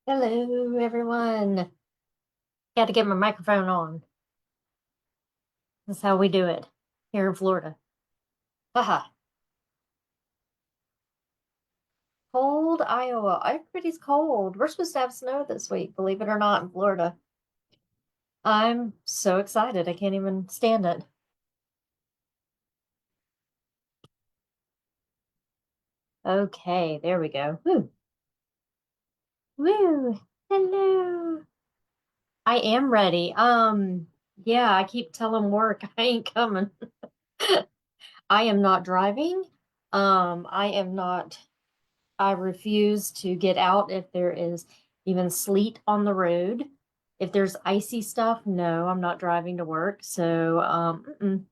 Hello, everyone. Got to get my microphone on. That's how we do it here in Florida. Haha. Cold Iowa. Everybody's cold. We're supposed to have snow this week, believe it or not, in Florida. I'm so excited. I can't even stand it. Okay, there we go. Woo. Woo. Hello. I am ready. Yeah, I keep telling work I ain't coming. I am not driving. I am not I refuse to get out if there is even sleet on the road. If there's icy stuff, no, I'm not driving to work. So I'm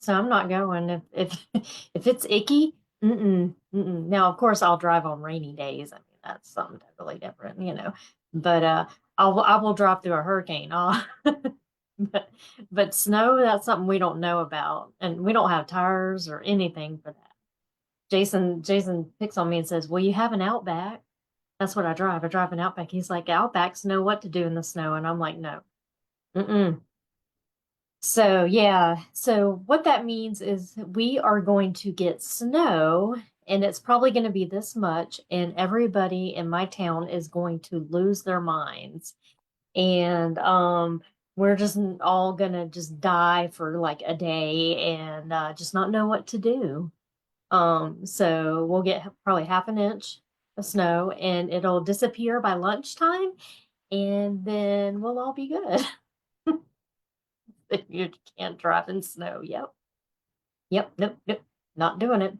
not going. If if it's icky, mm-mm. Now, of course, I'll drive on rainy days. I mean, that's something totally different. But I will drive through a hurricane. But but snow, that's something we don't know about, and we don't have tires or anything for that. Jason picks on me and says, "Well, you have an Outback." That's what I drive. I drive an Outback. He's like, Outbacks know what to do in the snow. And I'm like, no. Mm-mm. So, yeah. So, what that means is we are going to get snow, and it's probably going to be this much, and everybody in my town is going to lose their minds. And we're just all going to just die for like a day and just not know what to do. So we'll get probably half an inch of snow and it'll disappear by lunchtime, and then we'll all be good. You can't drive in snow. Yep. Yep. Nope. Nope. Not doing it.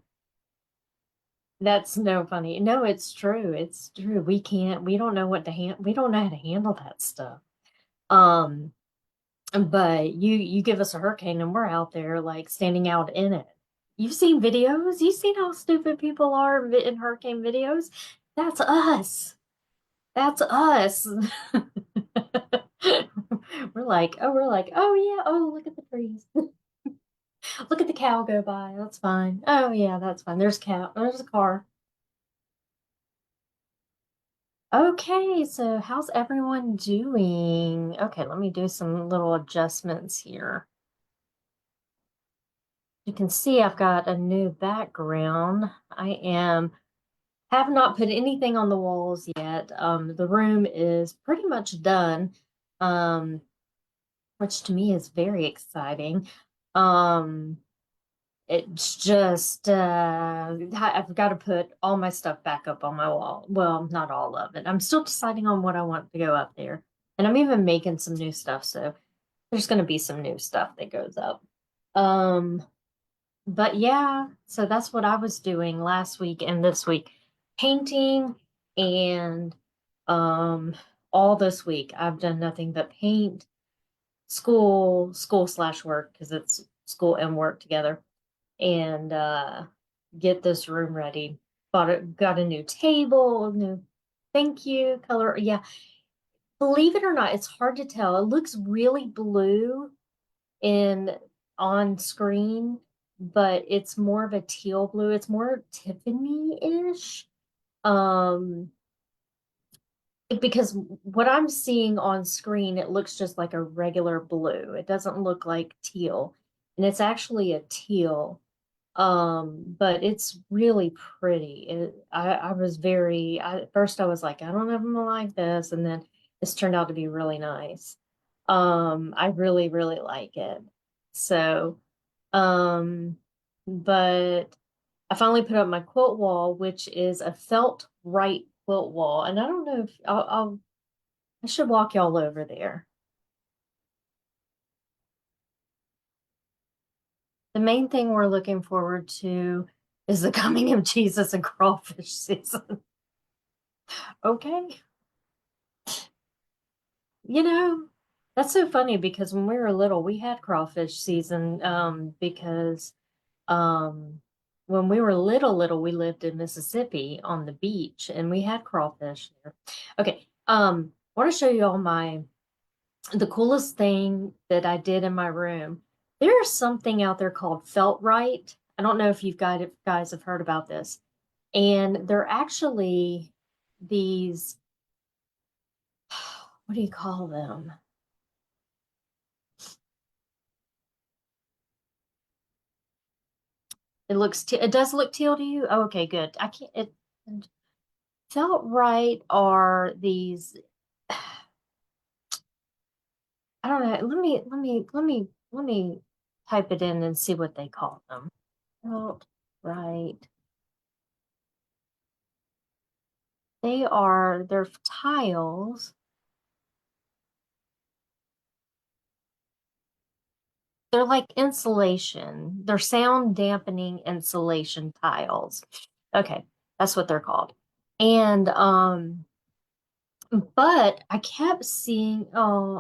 That's no funny. No, it's true. It's true. We don't know what to we don't know how to handle that stuff. Um, but you give us a hurricane and we're out there like standing out in it. You've seen videos? You've seen how stupid people are in hurricane videos? That's us. That's us. We're like, oh yeah, oh look at the trees. Look at the cow go by. That's fine. Oh yeah, that's fine. There's cow. There's a car. Okay, so how's everyone doing? Okay, let me do some little adjustments here. You can see I've got a new background. Have not put anything on the walls yet. The room is pretty much done. Um, which to me is very exciting. Um, it's just I've got to put all my stuff back up on my wall. Well, not all of it. I'm still deciding on what I want to go up there. And I'm even making some new stuff, so there's going to be some new stuff that goes up. Um, but yeah, so that's what I was doing last week and this week. Painting and um all this week I've done nothing but paint, school/work because it's school and work together, and get this room ready. Got a new table, new thank you color. Yeah, believe it or not, it's hard to tell. It looks really blue in on screen, but it's more of a teal blue. It's more Tiffany-ish. Um, because what I'm seeing on screen, it looks just like a regular blue. It doesn't look like teal. And it's actually a teal. But it's really pretty. I was at first I was like, I don't know if I'm gonna like this, and then this turned out to be really nice. I really, really like it. So, um, but I finally put up my quilt wall, which is a felt right quilt wall. And I don't know if I should walk y'all over there. The main thing we're looking forward to is the coming of Jesus and crawfish season. Okay. You know, that's so funny because when we were little, we had crawfish season, because um, when we were little, we lived in Mississippi on the beach and we had crawfish there. Okay, I want to show you all the coolest thing that I did in my room. There's something out there called felt right. I don't know if guys have heard about this. And they're actually these. what do you call them? It does look teal to you. Oh, okay, good. I can't, it felt right are these, I don't know. Let me type it in and see what they call them. Felt right. They're tiles. They're like insulation. They're sound dampening insulation tiles. Okay, that's what they're called. And but I kept seeing, oh,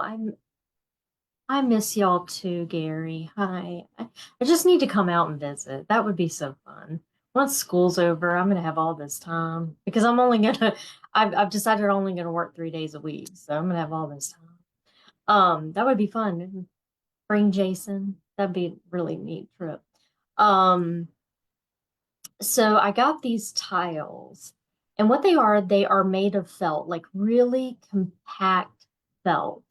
I miss y'all too, Gary. Hi. I just need to come out and visit. That would be so fun. Once school's over, I'm gonna have all this time because I've decided I'm only gonna work 3 days a week. So I'm gonna have all this time. That would be fun. Bring Jason. That'd be a really neat trip. Um, so I got these tiles, and what they are made of felt, like really compact felt.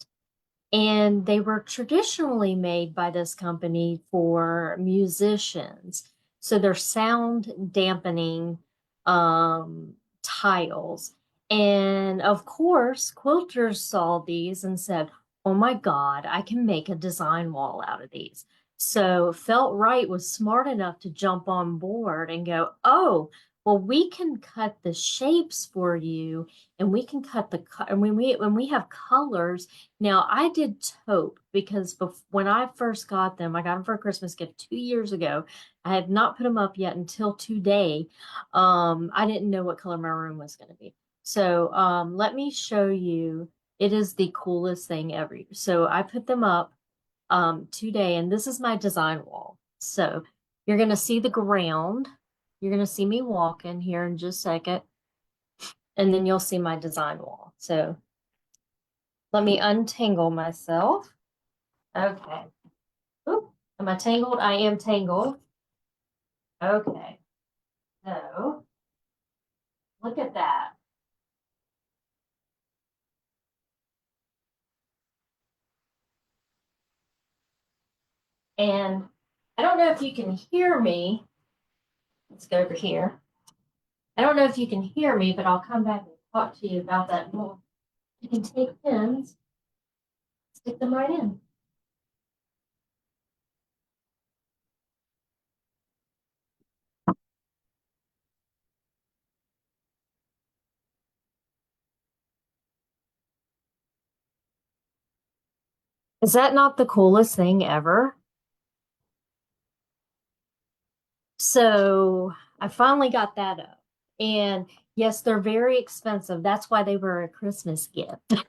And they were traditionally made by this company for musicians. So they're sound dampening tiles. And of course, quilters saw these and said, oh my God, I can make a design wall out of these. So Felt Right was smart enough to jump on board and go, oh, well, we can cut the shapes for you and we can cut and when we have colors. Now, I did taupe because when I first got them, I got them for a Christmas gift 2 years ago. I had not put them up yet until today. I didn't know what color my room was going to be. So let me show you. It is the coolest thing ever. So I put them up today, and this is my design wall. So you're going to see the ground. You're going to see me walking here in just a second, and then you'll see my design wall. So let me untangle myself. Okay. Oop. Am I tangled? I am tangled. Okay. So look at that. And I don't know if you can hear me. Let's go over here. I don't know if you can hear me, but I'll come back and talk to you about that more. You can take pins, stick them right in. Is that not the coolest thing ever? So I finally got that up. And yes, they're very expensive. That's why they were a Christmas gift.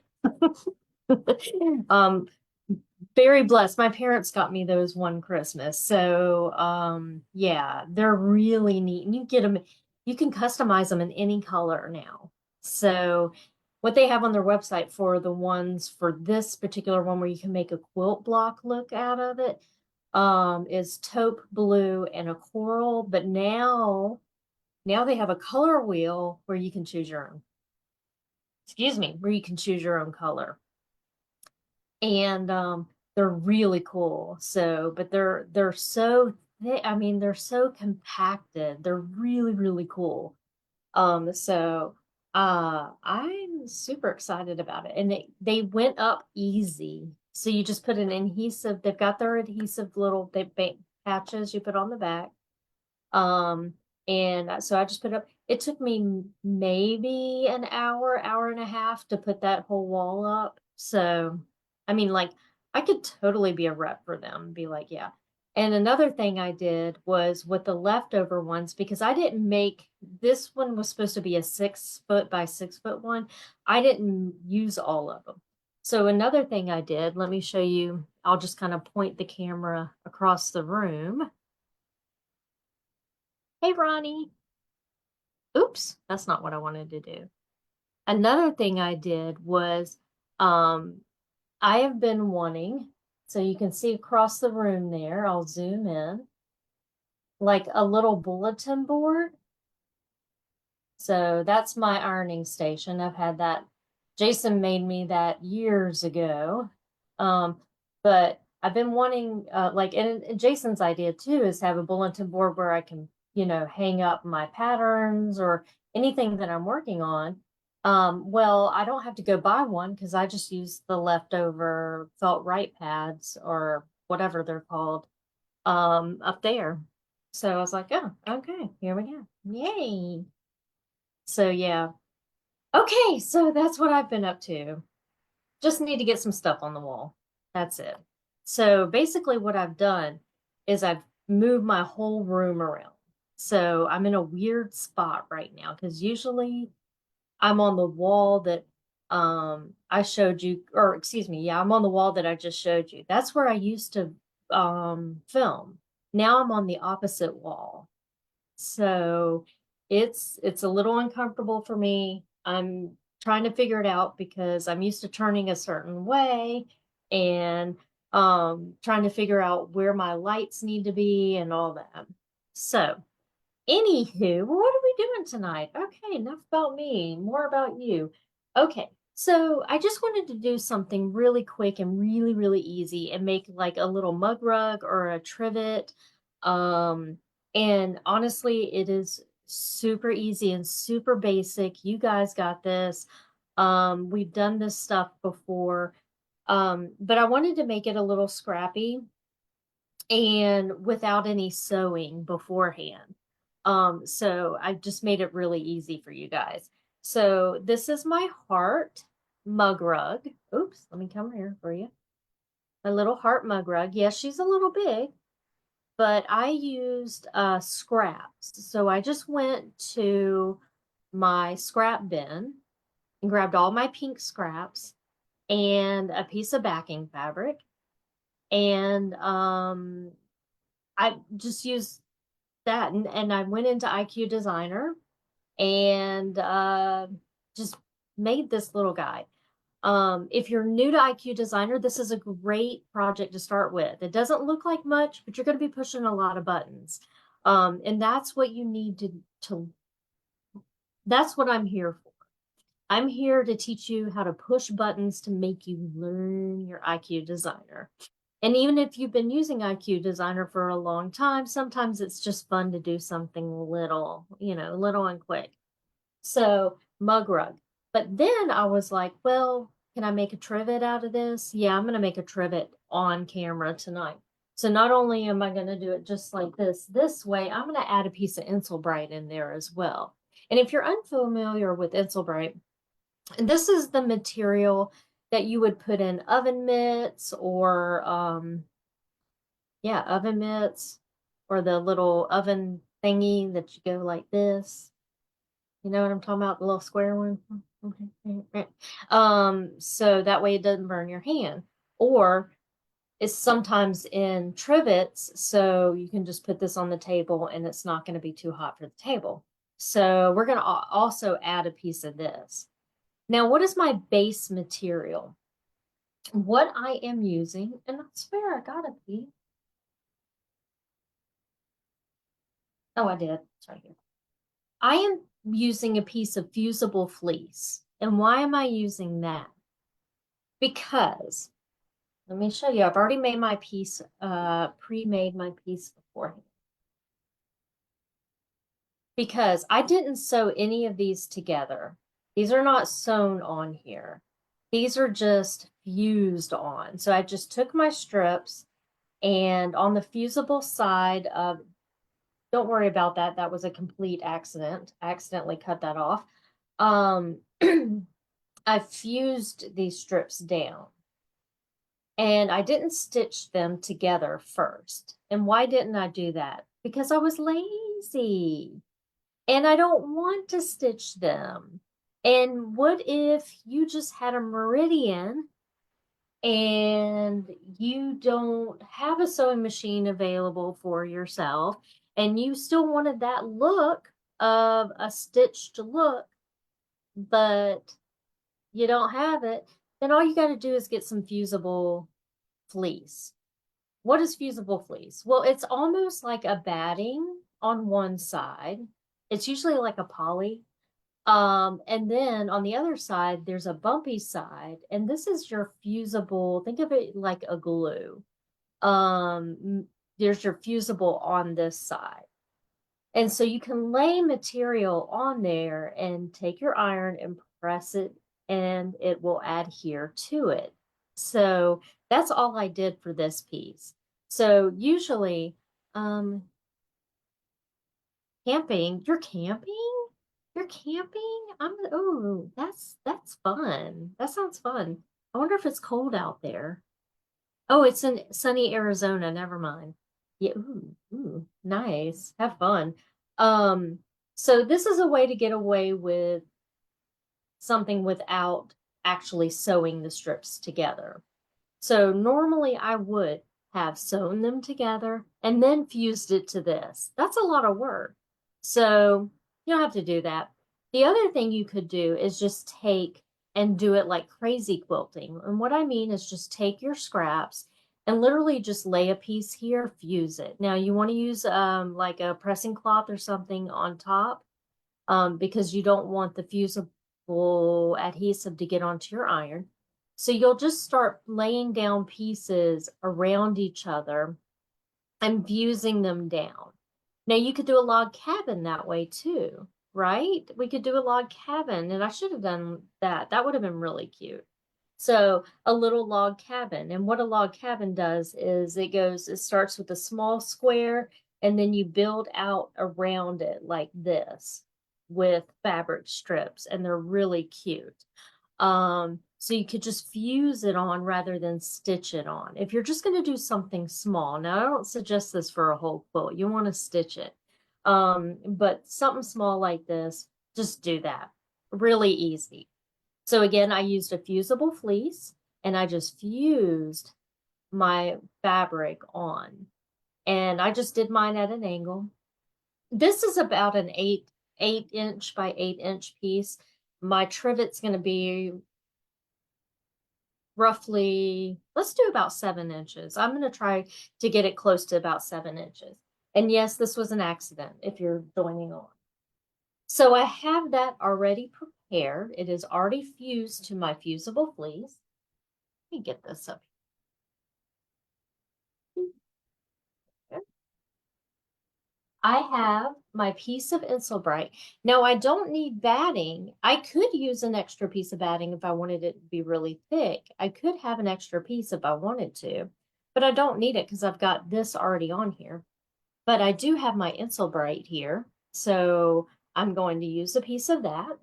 Um, very blessed. My parents got me those one Christmas. So, yeah, they're really neat. And you can customize them in any color now. So, what they have on their website for the ones for this particular one where you can make a quilt block look out of it, is taupe blue and a coral. But now they have a color wheel where you can choose your own. Excuse me, where you can choose your own color. And they're really cool. So, but they're so I mean, they're so compacted. They're really, really cool. So I'm super excited about it. And they went up easy. So you just put an adhesive, they've got their adhesive little patches you put on the back. Um, and so I just put it up. It took me maybe an hour, hour and a half to put that whole wall up. So, I mean, like, I could totally be a rep for them, be like, yeah. And another thing I did was with the leftover ones, because I didn't make this one was supposed to be a 6 foot by 6 foot one. I didn't use all of them. So another thing I did, let me show you. I'll just kind of point the camera across the room. Hey, Ronnie. Oops, that's not what I wanted to do. Another thing I did was um, I have been wanting, so you can see across the room there, I'll zoom in, like a little bulletin board. So that's my ironing station. I've had that Jason made me that years ago. Um, but I've been wanting, like, and Jason's idea too is have a bulletin board where I can, hang up my patterns or anything that I'm working on. Well, I don't have to go buy one because I just use the leftover felt right pads or whatever they're called, up there. So I was like, oh, okay, here we go. Yay. So yeah. Okay, so that's what I've been up to. Just need to get some stuff on the wall. That's it. So basically what I've done is I've moved my whole room around. So I'm in a weird spot right now because usually I'm on the wall that I showed you, or excuse me, yeah, I'm on the wall that I just showed you. That's where I used to film. Now I'm on the opposite wall. So it's a little uncomfortable for me. I'm trying to figure it out because I'm used to turning a certain way and trying to figure out where my lights need to be and all that. So anywho, what are we doing tonight? Okay, enough about me, more about you. Okay, so I just wanted to do something really quick and really, really easy and make like a little mug rug or a trivet. Um, and honestly, it is super easy and super basic. You guys got this. We've done this stuff before. But I wanted to make it a little scrappy and without any sewing beforehand. So I just made it really easy for you guys. So this is my heart mug rug. Oops, let me come here for you. My little heart mug rug. Yes, she's a little big, but I used scraps. So I just went to my scrap bin and grabbed all my pink scraps and a piece of backing fabric. And I just used that and I went into IQ Designer and just made this little guy. If you're new to IQ Designer, this is a great project to start with. It doesn't look like much, but you're going to be pushing a lot of buttons. And that's what you need to that's what I'm here for. I'm here to teach you how to push buttons to make you learn your IQ Designer. And even if you've been using IQ Designer for a long time, sometimes it's just fun to do something little, little and quick. So mug rug. But then I was like, well, can I make a trivet out of this? Yeah, I'm going to make a trivet on camera tonight. So not only am I going to do it just like this way, I'm going to add a piece of Insulbright in there as well. And if you're unfamiliar with Insulbright, this is the material that you would put in oven mitts or yeah, oven mitts or the little oven thingy that you go like this. You know what I'm talking about? The little square one. Okay. So that way it doesn't burn your hand. Or it's sometimes in trivets, so you can just put this on the table and it's not going to be too hot for the table. So we're going to also add a piece of this. Now, what is my base material? What I am using, and I swear I got a piece. Oh, I did. It's right here. I am using a piece of fusible fleece. And why am I using that? Because, let me show you, I've already made my piece, pre-made my piece beforehand. Because I didn't sew any of these together. These are not sewn on here. These are just fused on. So I just took my strips and on the fusible side of, don't worry about that. That was a complete accident. I accidentally cut that off. Um, I fused these strips down and I didn't stitch them together first. And why didn't I do that? Because I was lazy and I don't want to stitch them. And what if you just had a meridian and you don't have a sewing machine available for yourself and you still wanted that look of a stitched look, but you don't have it, then all you got to do is get some fusible fleece. What is fusible fleece? Well, it's almost like a batting on one side. It's usually like a poly. And then on the other side, there's a bumpy side, and this is your fusible. Think of it like a glue. There's your fusible on this side. And so you can lay material on there and take your iron and press it, and it will adhere to it. So that's all I did for this piece. So usually, um, camping, you're camping? You're camping? Oh, that's fun. That sounds fun. I wonder if it's cold out there. Oh, it's in sunny Arizona. Never mind. Yeah, nice. Have fun. Um, so this is a way to get away with something without actually sewing the strips together. So normally I would have sewn them together and then fused it to this. That's a lot of work. So you don't have to do that. The other thing you could do is just take and do it like crazy quilting. And what I mean is just take your scraps and literally just lay a piece here, fuse it. Now you want to use like a pressing cloth or something on top because you don't want the fusible adhesive to get onto your iron. So you'll just start laying down pieces around each other and fusing them down. Now you could do a log cabin that way too, right? We could do a log cabin, and I should have done that. That would have been really cute. So a little log cabin, and what a log cabin does is it starts with a small square, and then you build out around it like this with fabric strips, and they're really cute. So you could just fuse it on rather than stitch it on. If you're just going to do something small, now I don't suggest this for a whole quilt. You want to stitch it. But something small like this, just do that. Really easy. So again, I used a fusible fleece and I just fused my fabric on. And I just did mine at an angle. This is about an eight inch by 8 inch piece. My trivet's going to be roughly, let's do about 7 inches. I'm going to try to get it close to about 7 inches. And yes, this was an accident if you're joining on. So I have that already prepared. It is already fused to my fusible fleece. Let me get this up here. I have my piece of Insulbright. Now I don't need batting. I could use an extra piece of batting if I wanted it to be really thick. I could have an extra piece if I wanted to, but I don't need it because I've got this already on here. But I do have my Insulbright here, so I'm going to use a piece of that.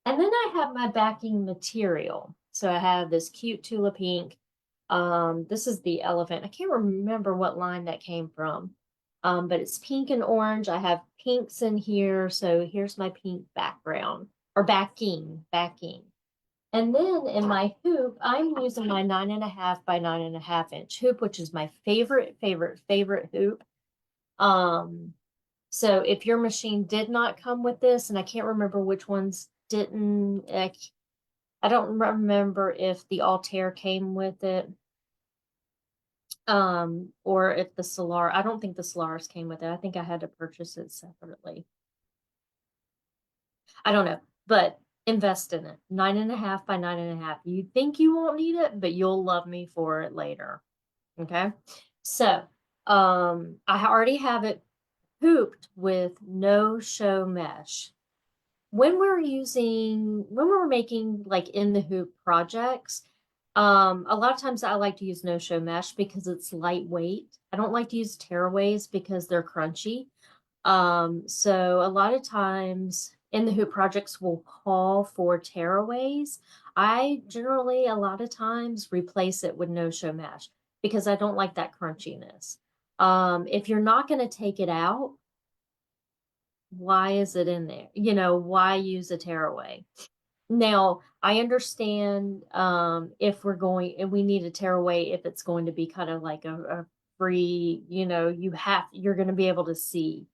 And then I have my backing material. So I have this cute Tula pink. This is the elephant. I can't remember what line that came from. But it's pink and orange. I have pinks in here. So here's my pink background or backing. And then in my hoop, I'm using my 9.5 by 9.5 inch hoop, which is my favorite hoop. So if your machine did not come with this, and I can't remember which ones didn't, I don't remember if the Altair came with it, or if the Solar, I don't think the Solaris came with it. I think I had to purchase it separately. I don't know, but invest in it. 9.5 by 9.5. You think you won't need it, but you'll love me for it later. Okay. So, I already have it hooped with no show mesh. When we're making like in the hoop projects, a lot of times I like to use no show mesh because it's lightweight. I don't like to use tearaways because they're crunchy. So a lot of times in the hoop projects will call for tearaways. I generally a lot of times replace it with no show mesh because I don't like that crunchiness. If you're not going to take it out, why is it in there? Why use a tearaway? Now, I understand if we need a tearaway, if it's going to be kind of like a free, you're going to be able to see.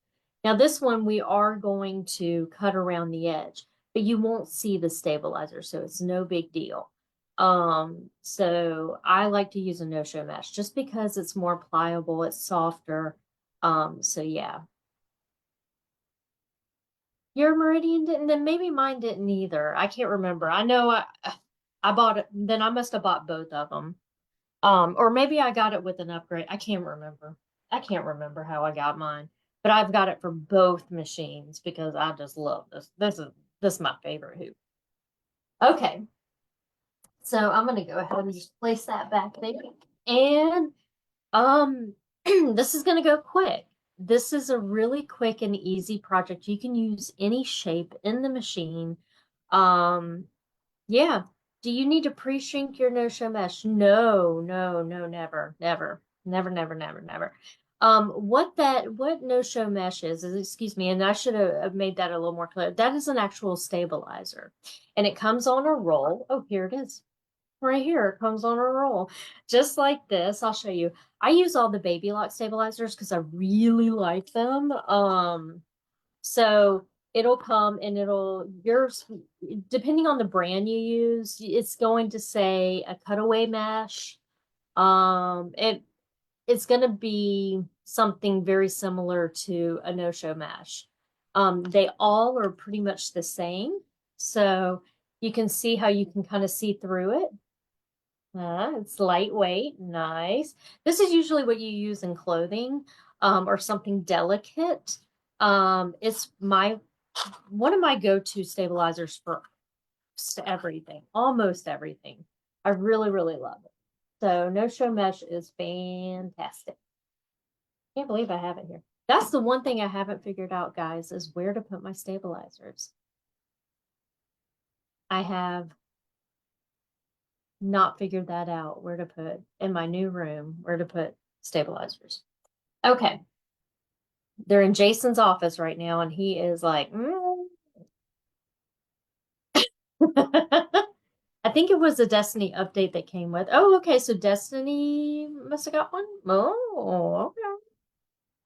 Now, this one we are going to cut around the edge, but you won't see the stabilizer, so it's no big deal. So I like to use a no-show mesh just because it's more pliable, it's softer. So yeah. Your Meridian didn't, then maybe mine didn't either. I can't remember. I know I bought it, then I must have bought both of them. Or maybe I got it with an upgrade. I can't remember. I can't remember how I got mine, but I've got it for both machines because I just love this. This is my favorite hoop. Okay, so I'm gonna go ahead and just place that back there. And um, this is gonna go quick. This is a really quick and easy project. You can use any shape in the machine. Um, yeah. Do you need to pre-shrink your no-show mesh? No, no, no, never, never, never, never, never, never. What no-show mesh is, excuse me, and I should have made that a little more clear. That is an actual stabilizer, and it comes on a roll. Oh, here it is. Right here, it comes on a roll. Just like this. I'll show you. I use all the baby lock stabilizers because I really like them. So it'll come and it'll yours depending on the brand you use, it's going to say a cutaway mesh. It's going to be something very similar to a no-show mesh. They all are pretty much the same. So you can see how you can kind of see through it. It's lightweight, nice. This is usually what you use in clothing, or something delicate. It's my one of my go-to stabilizers for everything, almost everything. I really, really love it. So no show mesh is fantastic. Can't believe I have it here. That's the one thing I haven't figured out, guys, is where to put my stabilizers. I have not figured that out, where to put in my new room, where to put stabilizers. Okay. They're in Jason's office right now, and he is like, I think it was a Destiny update that came with. Oh, okay. So Destiny must have got one. Oh,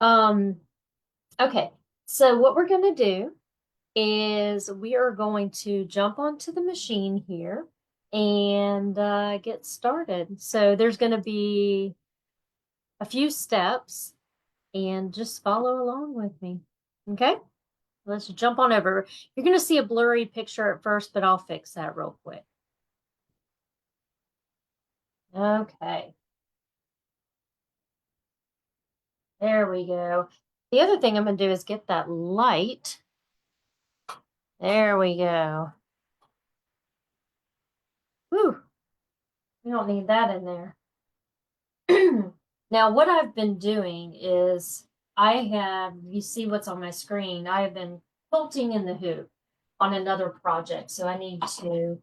okay. Okay. So what we're gonna do is we are going to jump onto the machine here and get started. So there's gonna be a few steps and just follow along with me. Okay? Let's jump on over. You're gonna see a blurry picture at first, but I'll fix that real quick. Okay. There we go. The other thing I'm going to do is get that light. There we go. Whew, we don't need that in there. Now, what I've been doing is you see what's on my screen. I have been quilting in the hoop on another project. So I need to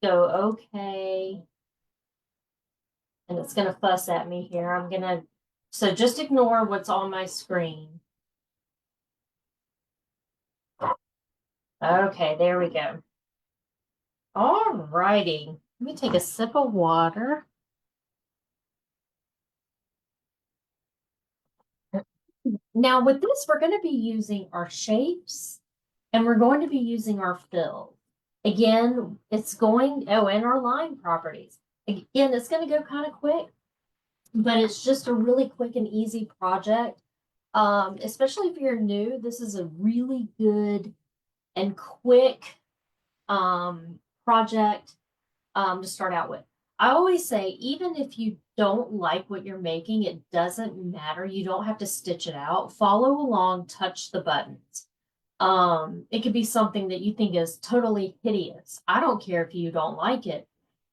go, okay. And it's going to fuss at me here. So just ignore what's on my screen. Okay, there we go. All righty. Let me take a sip of water. Now with this, we're going to be using our shapes and we're going to be using our fill. Again, and our line properties. Again, it's going to go kind of quick, but it's just a really quick and easy project. Especially if you're new, this is a really good and quick project to start out with. I always say, even if you don't like what you're making, it doesn't matter. You don't have to stitch it out. Follow along, touch the buttons. It could be something that you think is totally hideous. I don't care if you don't like it.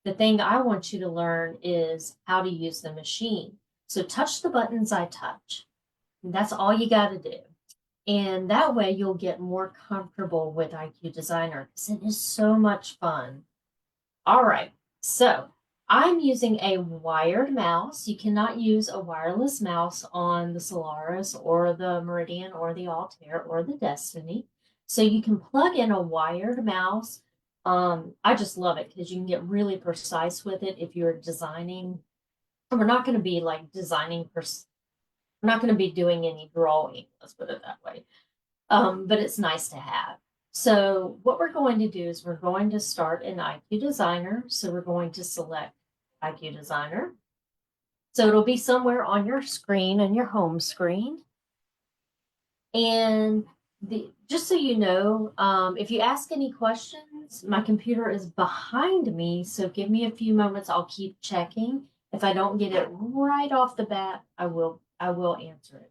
The thing I want you to learn is how to use the machine. So touch the buttons I touch. That's all you got to do. And that way you'll get more comfortable with IQ Designer because it is so much fun. All right, so I'm using a wired mouse. You cannot use a wireless mouse on the Solaris or the Meridian or the Altair or the Destiny. So you can plug in a wired mouse. I just love it because you can get really precise with it if you're designing. We're not going to be like we're not going to be doing any drawing, let's put it that way. But it's nice to have. So what we're going to do is we're going to start in IQ Designer. So we're going to select IQ Designer. So it'll be somewhere on your screen, on your home screen. And just so you know, if you ask any questions, my computer is behind me, so give me a few moments. I'll keep checking. If I don't get it right off the bat, I will answer it.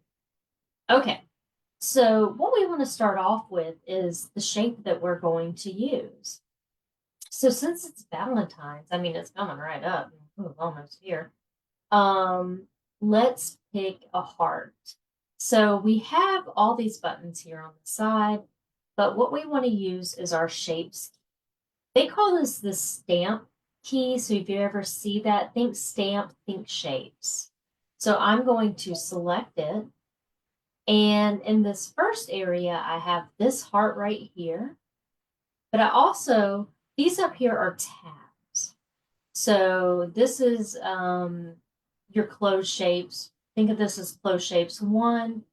Okay. So what we want to start off with is the shape that we're going to use. So since it's Valentine's, I mean it's coming right up. Ooh, almost here. Um, let's pick a heart. So we have all these buttons here on the side, but what we want to use is our shapes. They call this the stamp key. So if you ever see that, think stamp, think shapes. So I'm going to select it. And in this first area, I have this heart right here, but I also, these up here are tabs. So this is your closed shapes. Think of this as closed shapes one,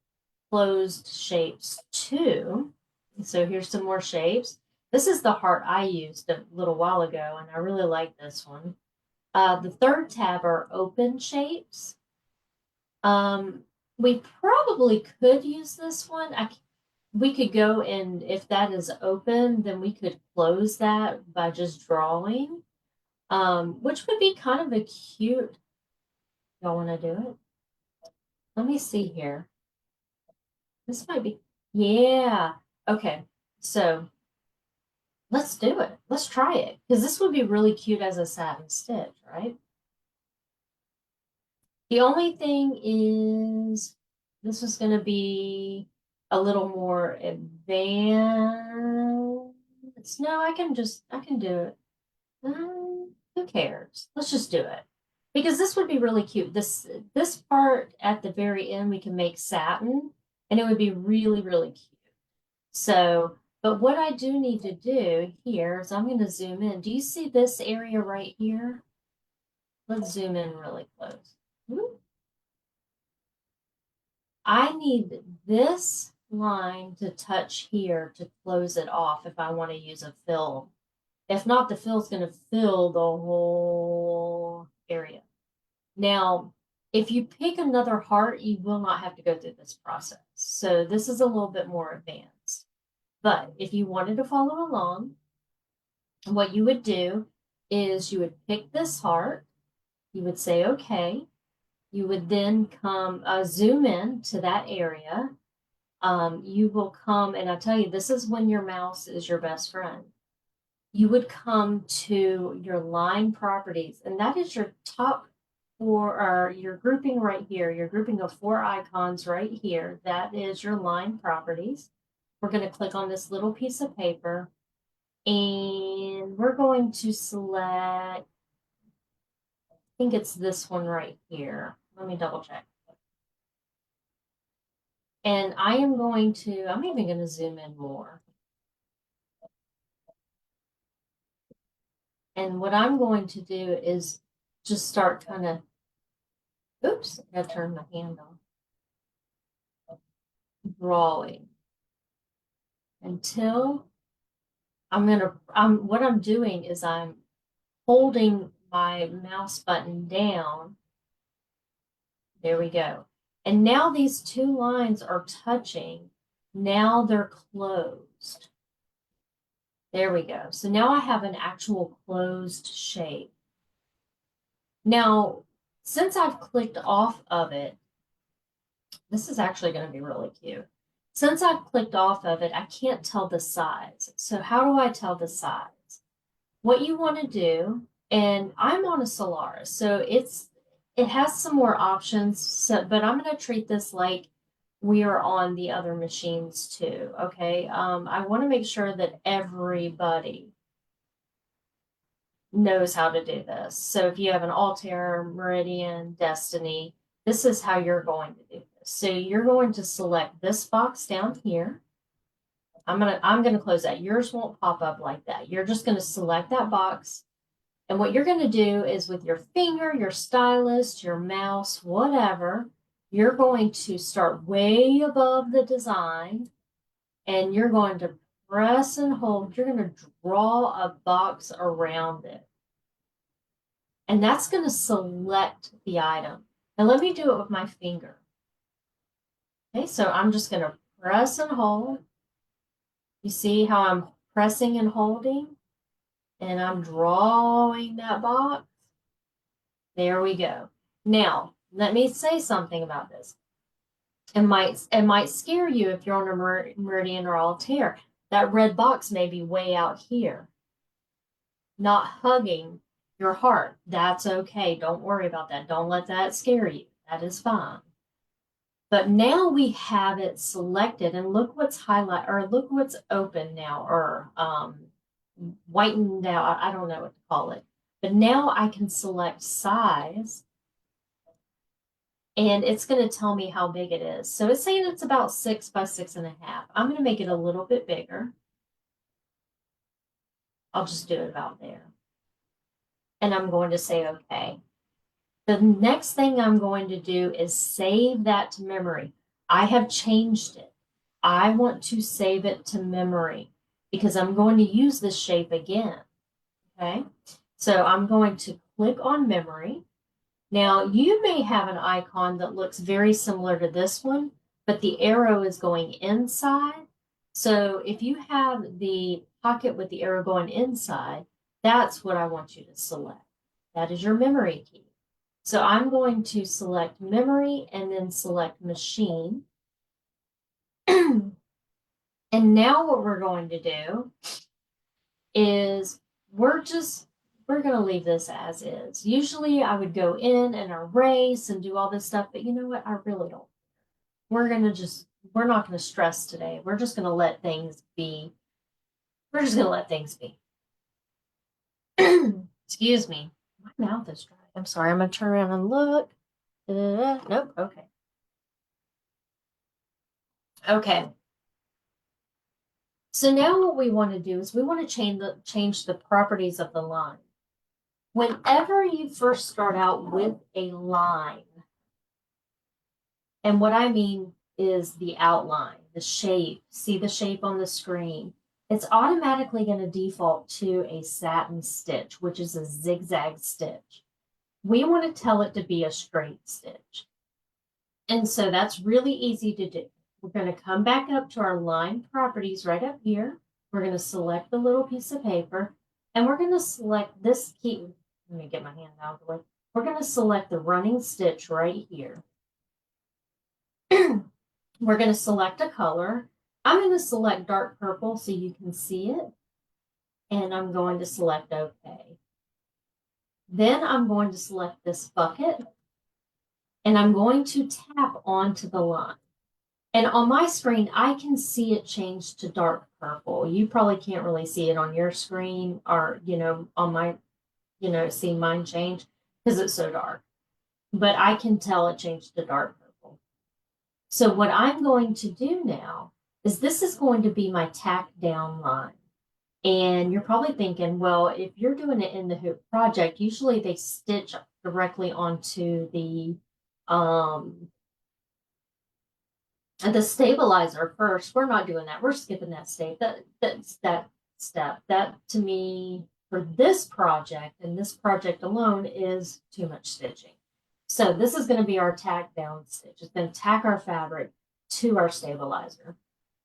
closed shapes two. So here's some more shapes. This is the heart I used a little while ago, and I really like this one. The third tab are open shapes. Um, we probably could use this one. We could go and if that is open, then we could close that by just drawing, which would be kind of a cute. Y'all want to do it? Let me see here. This might be, yeah. Okay, so let's do it. Let's try it because this would be really cute as a satin stitch, right? The only thing is this is going to be a little more advanced. No, I can do it. Who cares? Let's just do it. Because this would be really cute. This part at the very end we can make satin and it would be really, really cute. So, but what I do need to do here is I'm going to zoom in. Do you see this area right here? Let's zoom in really close. I need this line to touch here to close it off if I want to use a fill. If not, the fill is going to fill the whole area. Now, if you pick another heart, you will not have to go through this process. So this is a little bit more advanced. But if you wanted to follow along, what you would do is you would pick this heart, you would say, okay, you would then come zoom in to that area. You will come, and I tell you, this is when your mouse is your best friend. You would come to your line properties, and that is your top four, or your grouping right here, your grouping of four icons right here. That is your line properties. We're going to click on this little piece of paper, and we're going to select, I think it's this one right here. Let me double check. And I'm even going to zoom in more. And what I'm going to do is just start kind of, oops, I gotta turn my hand on, drawing until what I'm doing is I'm holding my mouse button down. There we go. And now these two lines are touching. Now they're closed. There we go. So now I have an actual closed shape. Now, since I've clicked off of it, this is actually going to be really cute. Since I've clicked off of it, I can't tell the size. So how do I tell the size? What you want to do, and I'm on a Solaris, so it has some more options, so, but I'm going to treat this like we are on the other machines too, okay? I want to make sure that everybody knows how to do this. So if you have an Altair, Meridian, Destiny, this is how you're going to do this. So you're going to select this box down here. I'm gonna close that. Yours won't pop up like that. You're just gonna select that box. And what you're gonna do is with your finger, your stylus, your mouse, whatever, you're going to start way above the design and you're going to press and hold. You're going to draw a box around it. And that's going to select the item. Now let me do it with my finger. Okay, so I'm just going to press and hold. You see how I'm pressing and holding, and I'm drawing that box? There we go. Now, let me say something about this. It might scare you if you're on a meridian or Altair. That red box may be way out here, not hugging your heart. That's okay. Don't worry about that. Don't let that scare you. That is fine. But now we have it selected, and look what's highlight, or look what's open now, or whitened out. I don't know what to call it. But now I can select size, and it's going to tell me how big it is. So it's saying it's about 6 by 6.5. I'm going to make it a little bit bigger. I'll just do it about there. And I'm going to say okay. The next thing I'm going to do is save that to memory. I have changed it. I want to save it to memory because I'm going to use this shape again. Okay. So I'm going to click on memory. Now you may have an icon that looks very similar to this one, but the arrow is going inside. So if you have the pocket with the arrow going inside, that's what I want you to select. That is your memory key. So I'm going to select memory and then select machine. And now what we're going to do is we're going to leave this as is. Usually I would go in and erase and do all this stuff, but you know what? I really don't. We're not going to stress today. We're just going to let things be. We're just going to let things be. Excuse me. My mouth is dry. I'm sorry. I'm going to turn around and look. Nope. Okay. Okay. So now what we want to do is we want to change the properties of the line. Whenever you first start out with a line, and what I mean is the outline, the shape, see the shape on the screen, it's automatically going to default to a satin stitch, which is a zigzag stitch. We want to tell it to be a straight stitch. And so that's really easy to do. We're going to come back up to our line properties right up here. We're going to select the little piece of paper, and we're going to select this key. Let me get my hand out of the way. We're going to select the running stitch right here. We're going to select a color. I'm going to select dark purple so you can see it. And I'm going to select OK. Then I'm going to select this bucket, and I'm going to tap onto the line. And on my screen, I can see it change to dark purple. You probably can't really see it on your screen or, on my, see mine change because it's so dark. But I can tell it changed to dark purple. So what I'm going to do now is this is going to be my tack down line. And you're probably thinking, well, if you're doing it in the hoop project, usually they stitch directly onto the stabilizer first. We're not doing that. We're skipping that step. That's that step. That to me, for this project and this project alone, is too much stitching. So this is going to be our tack down stitch. It's going to tack our fabric to our stabilizer.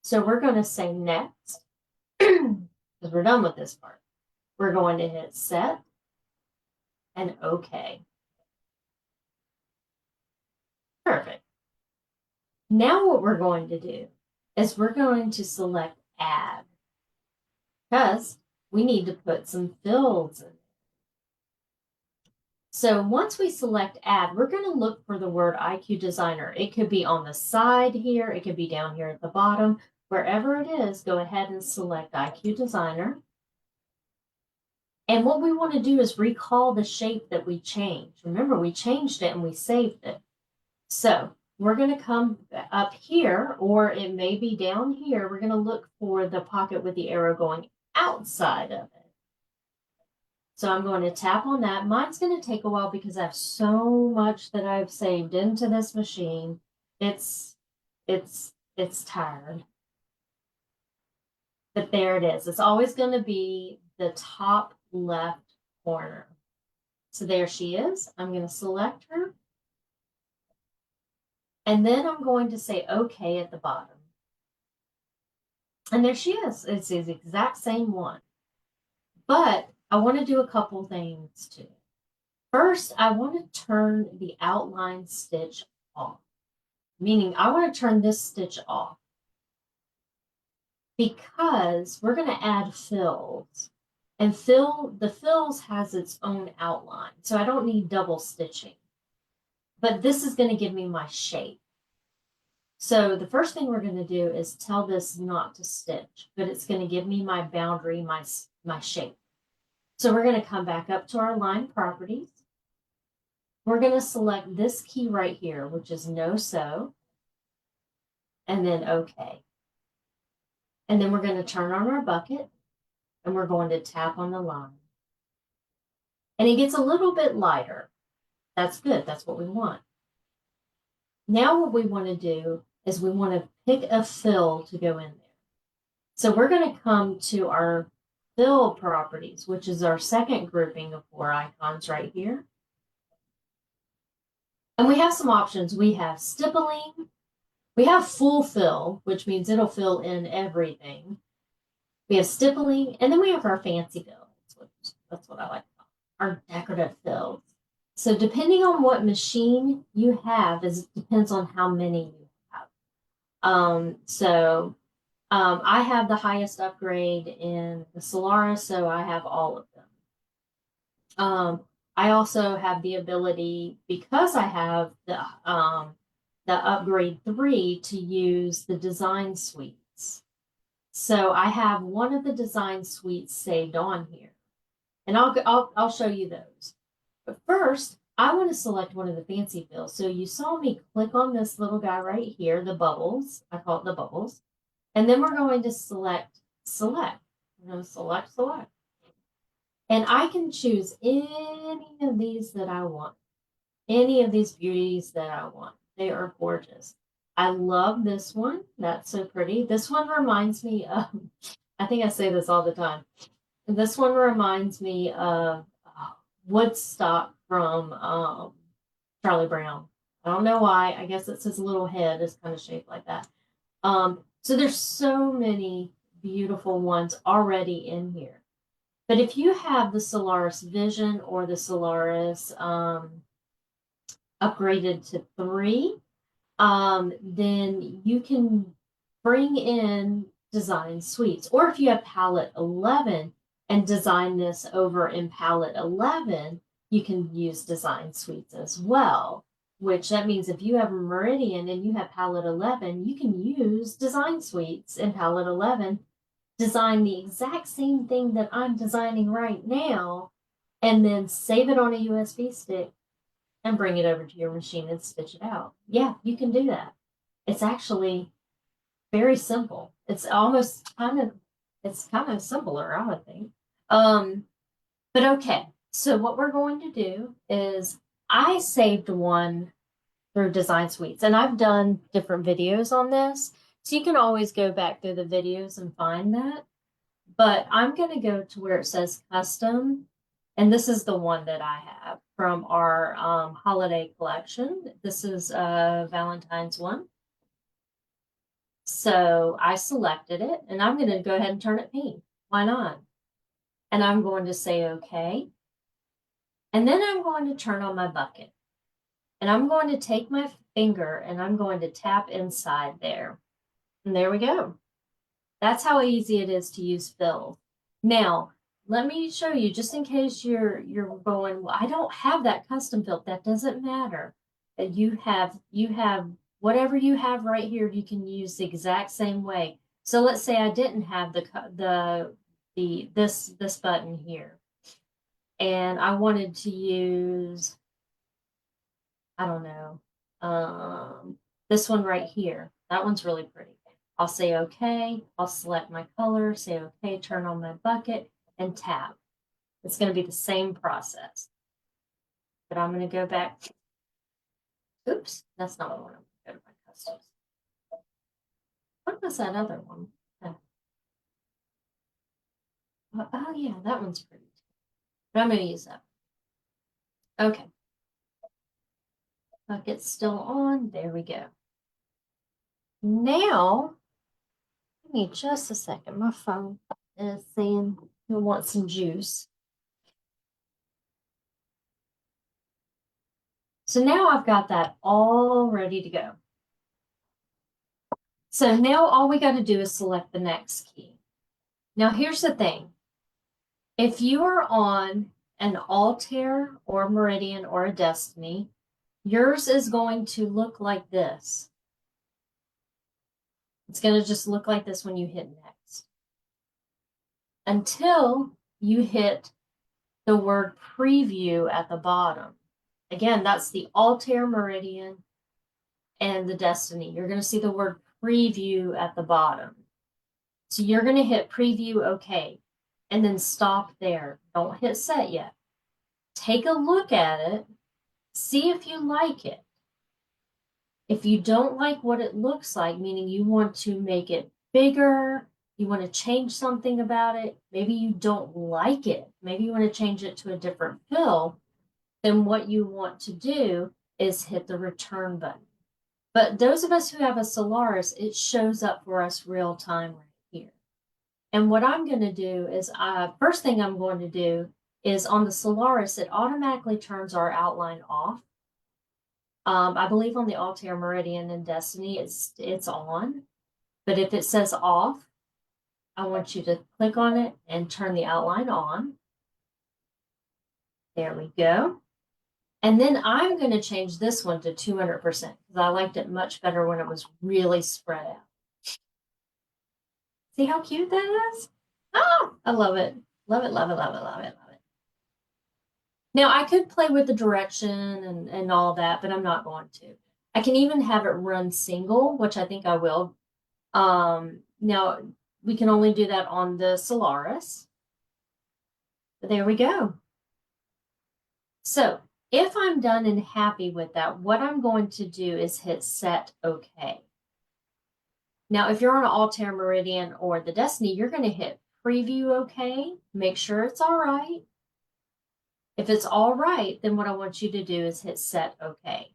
So we're going to say next, because we're done with this part. We're going to hit set and OK. Perfect. Now what we're going to do is we're going to select add because we need to put some fields in. So once we select add, we're going to look for the word IQ Designer. It could be on the side here. It could be down here at the bottom. Wherever it is, go ahead and select IQ Designer. And what we want to do is recall the shape that we changed. Remember, we changed it and we saved it. So we're going to come up here, or it may be down here. We're going to look for the pocket with the arrow going outside of it. So I'm going to tap on that. Mine's going to take a while because I have so much that I've saved into this machine. It's tired. But there it is. It's always going to be the top left corner. So there she is. I'm going to select her. And then I'm going to say OK at the bottom. And there she is. It's the exact same one. But I want to do a couple things too. First, I want to turn the outline stitch off, meaning I want to turn this stitch off because we're going to add fills. And the fills has its own outline, so I don't need double stitching. But this is going to give me my shape. So the first thing we're going to do is tell this not to stitch, but it's going to give me my boundary, my shape. So we're going to come back up to our line properties. We're going to select this key right here, which is no sew, and then OK. And then we're going to turn on our bucket and we're going to tap on the line. And it gets a little bit lighter. That's good. That's what we want. Now what we want to do is we want to pick a fill to go in there. So we're going to come to our fill properties, which is our second grouping of 4 icons right here. And we have some options. We have stippling. We have full fill, which means it'll fill in everything. We have stippling, and then we have our fancy fill. That's what I like to call our decorative fills. So depending on what machine you have, depends on how many you have. I have the highest upgrade in the Solaris, so I have all of them. I also have the ability, because I have the upgrade 3, to use the design suites. So I have one of the design suites saved on here, and I'll show you those. But first, I want to select one of the fancy fills. So you saw me click on this little guy right here, the bubbles. I call it the bubbles. And then we're going to select. I'm going to select. And I can choose any of these that I want. Any of these beauties that I want. They are gorgeous. I love this one. That's so pretty. This one reminds me of, I think I say this all the time. This one reminds me of Woodstock from Charlie Brown. I don't know why. I guess it's his little head is kind of shaped like that. So there's so many beautiful ones already in here. But if you have the Solaris Vision or the Solaris upgraded to 3, then you can bring in design suites. Or if you have palette 11 and design this over in palette 11, you can use design suites as well, which that means if you have a Meridian and you have palette 11, you can use design suites in palette 11, design the exact same thing that I'm designing right now, and then save it on a USB stick and bring it over to your machine and stitch it out. Yeah, you can do that. It's actually very simple. It's kind of simpler, I would think. But okay, so what we're going to do is I saved one through Design Suites, and I've done different videos on this, so you can always go back through the videos and find that. But I'm going to go to where it says custom, and this is the one that I have from our holiday collection. This is Valentine's one. So I selected it, and I'm going to go ahead and turn it pink. Why not? And I'm going to say OK. And then I'm going to turn on my bucket. And I'm going to take my finger and I'm going to tap inside there. And there we go. That's how easy it is to use fill. Now, let me show you, just in case you're going, well, I don't have that custom fill. That doesn't matter. You have whatever you have right here, you can use the exact same way. So let's say I didn't have this button here, and I wanted to use, I don't know, this one right here. That one's really pretty. I'll say OK. I'll select my color, say OK, turn on my bucket, and tap. It's going to be the same process. But I'm going to go back. Oops, that's not what I want to go to my customs. What was that other one? Oh, yeah, that one's pretty. But I'm going to use that. Okay. Bucket's still on. There we go. Now, Give me just a second. My phone is saying it wants some juice. So now I've got that all ready to go. So now all we got to do is select the next key. Now here's the thing. If you are on an Altair or Meridian or a Destiny, yours is going to look like this. It's going to just look like this when you hit next. Until you hit the word preview at the bottom. Again, that's the Altair, Meridian, and the Destiny. You're going to see the word preview at the bottom. So you're going to hit preview OK, and then stop there. Don't hit set yet. Take a look at it. See if you like it. If you don't like what it looks like, meaning you want to make it bigger, you want to change something about it, maybe you don't like it, maybe you want to change it to a different fill, then what you want to do is hit the return button. But those of us who have a Solaris, it shows up for us real time right here. And what I'm going to do is, first thing I'm going to do is on the Solaris, it automatically turns our outline off. I believe on the Altair, Meridian, and Destiny, it's on. But if it says off, I want you to click on it and turn the outline on. There we go. And then I'm going to change this one to 200% because I liked it much better when it was really spread out. See how cute that is? Oh, I love it. Love it, love it, love it, love it, love it. Now, I could play with the direction and all that, but I'm not going to. I can even have it run single, which I think I will. Now, we can only do that on the Solaris. But there we go. So if I'm done and happy with that, what I'm going to do is hit set OK. Now, if you're on an Altair, Meridian, or the Destiny, you're going to hit preview OK. Make sure it's all right. If it's all right, then what I want you to do is hit set OK.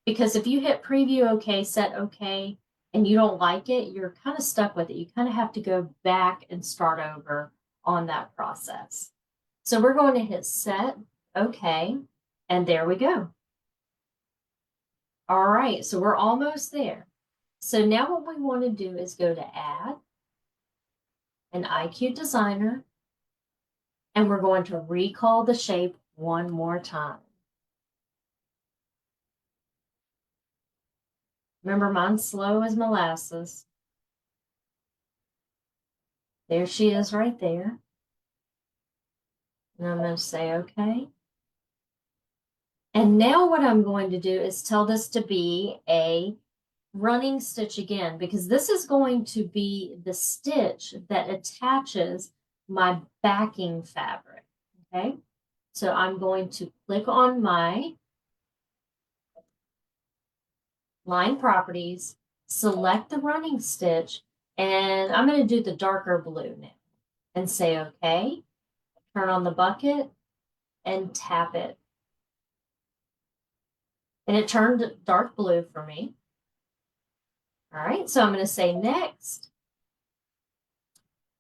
Because if you hit preview OK, set OK, and you don't like it, you're kind of stuck with it. You kind of have to go back and start over on that process. So we're going to hit set OK, and there we go. All right, so we're almost there. So now what we want to do is go to Add, an IQ Designer, and we're going to recall the shape one more time. Remember, mine's slow as molasses. There she is right there. And I'm going to say OK. And now what I'm going to do is tell this to be a running stitch again, because this is going to be the stitch that attaches my backing fabric. Okay, so I'm going to click on my line properties, select the running stitch, and I'm going to do the darker blue now and say OK. Turn on the bucket and tap it. And it turned dark blue for me. All right, so I'm going to say next.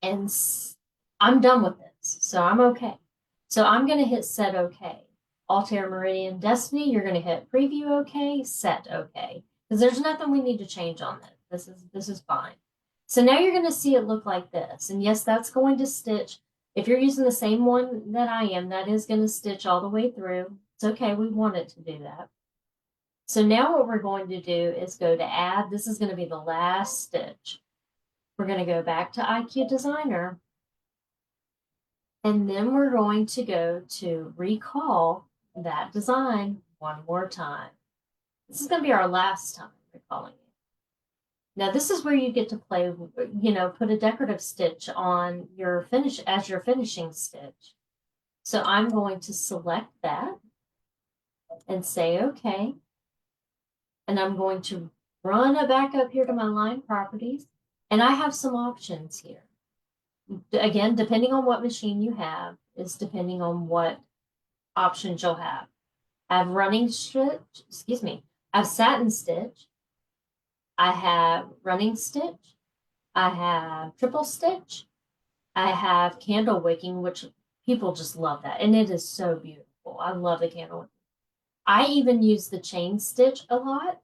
And I'm done with this, so I'm okay. So I'm going to hit set OK. Altair, Meridian, Destiny, you're going to hit preview OK, set OK. Because there's nothing we need to change on this. This is fine. So now you're going to see it look like this. And yes, that's going to stitch. If you're using the same one that I am, that is going to stitch all the way through. It's okay, we want it to do that. So now what we're going to do is go to Add. This is going to be the last stitch. We're going to go back to IQ Designer. And then we're going to go to recall that design one more time. This is going to be our last time recalling it. Now this is where you get to play, put a decorative stitch on your finish as your finishing stitch. So I'm going to select that and say OK. And I'm going to run it back up here to my line properties. And I have some options here. Again, depending on what machine you have, is depending on what options you'll have. I have running stitch, I have satin stitch. I have running stitch. I have triple stitch. I have candle wicking, which people just love that. And it is so beautiful. I love the candle wicking. I even use the chain stitch a lot.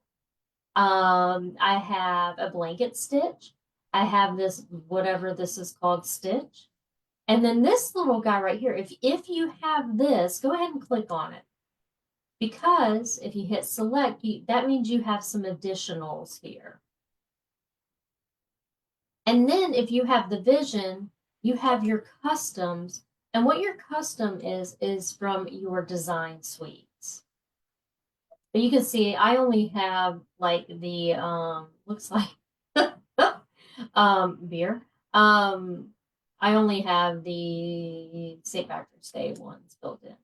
I have a blanket stitch. I have this, whatever this is called, stitch. And then this little guy right here, if you have this, go ahead and click on it. Because if you hit select, that means you have some additionals here. And then if you have the vision, you have your customs. And what your custom is from your design suites. But you can see I only have like the looks like beer. I only have the St. Patrick's Day ones built in.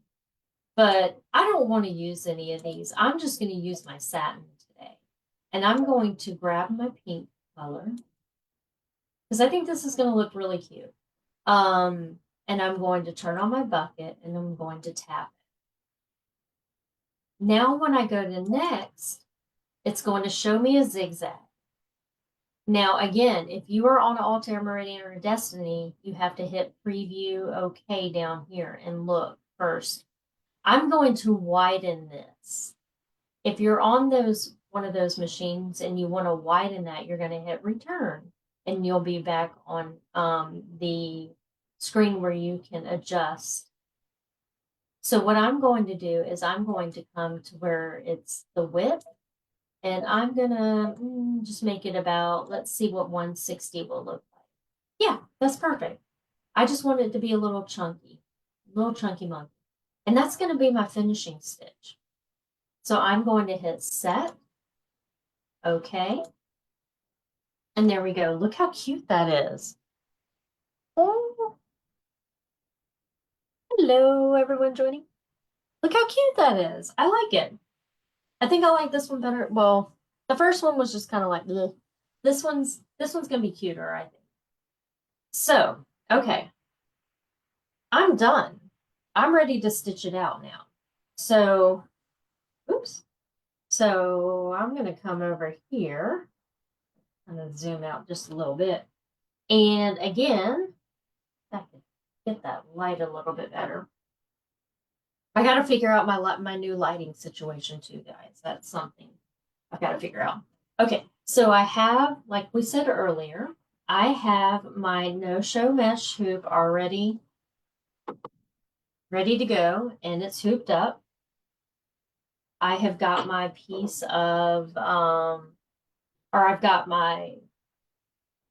But I don't want to use any of these. I'm just going to use my satin today. And I'm going to grab my pink color because I think this is going to look really cute. And I'm going to turn on my bucket and I'm going to tap it. Now when I go to next, it's going to show me a zigzag. Now again, if you are on an Altair, Meridian, or a Destiny, you have to hit preview OK down here and look first. I'm going to widen this. If you're on one of those machines and you want to widen that, you're going to hit return and you'll be back on the screen where you can adjust. So what I'm going to do is I'm going to come to where it's the width and I'm going to just make it about, let's see what 160 will look like. Yeah, that's perfect. I just want it to be a little chunky monkey. And that's going to be my finishing stitch. So I'm going to hit set. Okay. And there we go. Look how cute that is. Oh, hello, everyone joining. Look how cute that is. I like it. I think I like this one better. Well, the first one was just kind of like, bleh. This one's gonna be cuter, I think. So, okay. I'm done. I'm ready to stitch it out now. So, oops. So I'm gonna come over here. I'm gonna zoom out just a little bit. And again, I can get that light a little bit better. I got to figure out my new lighting situation too, guys. That's something I've got to figure out. Okay, so I have, like we said earlier, I have my no-show mesh hoop already ready to go, and it's hooped up. I have got my piece of, or I've got my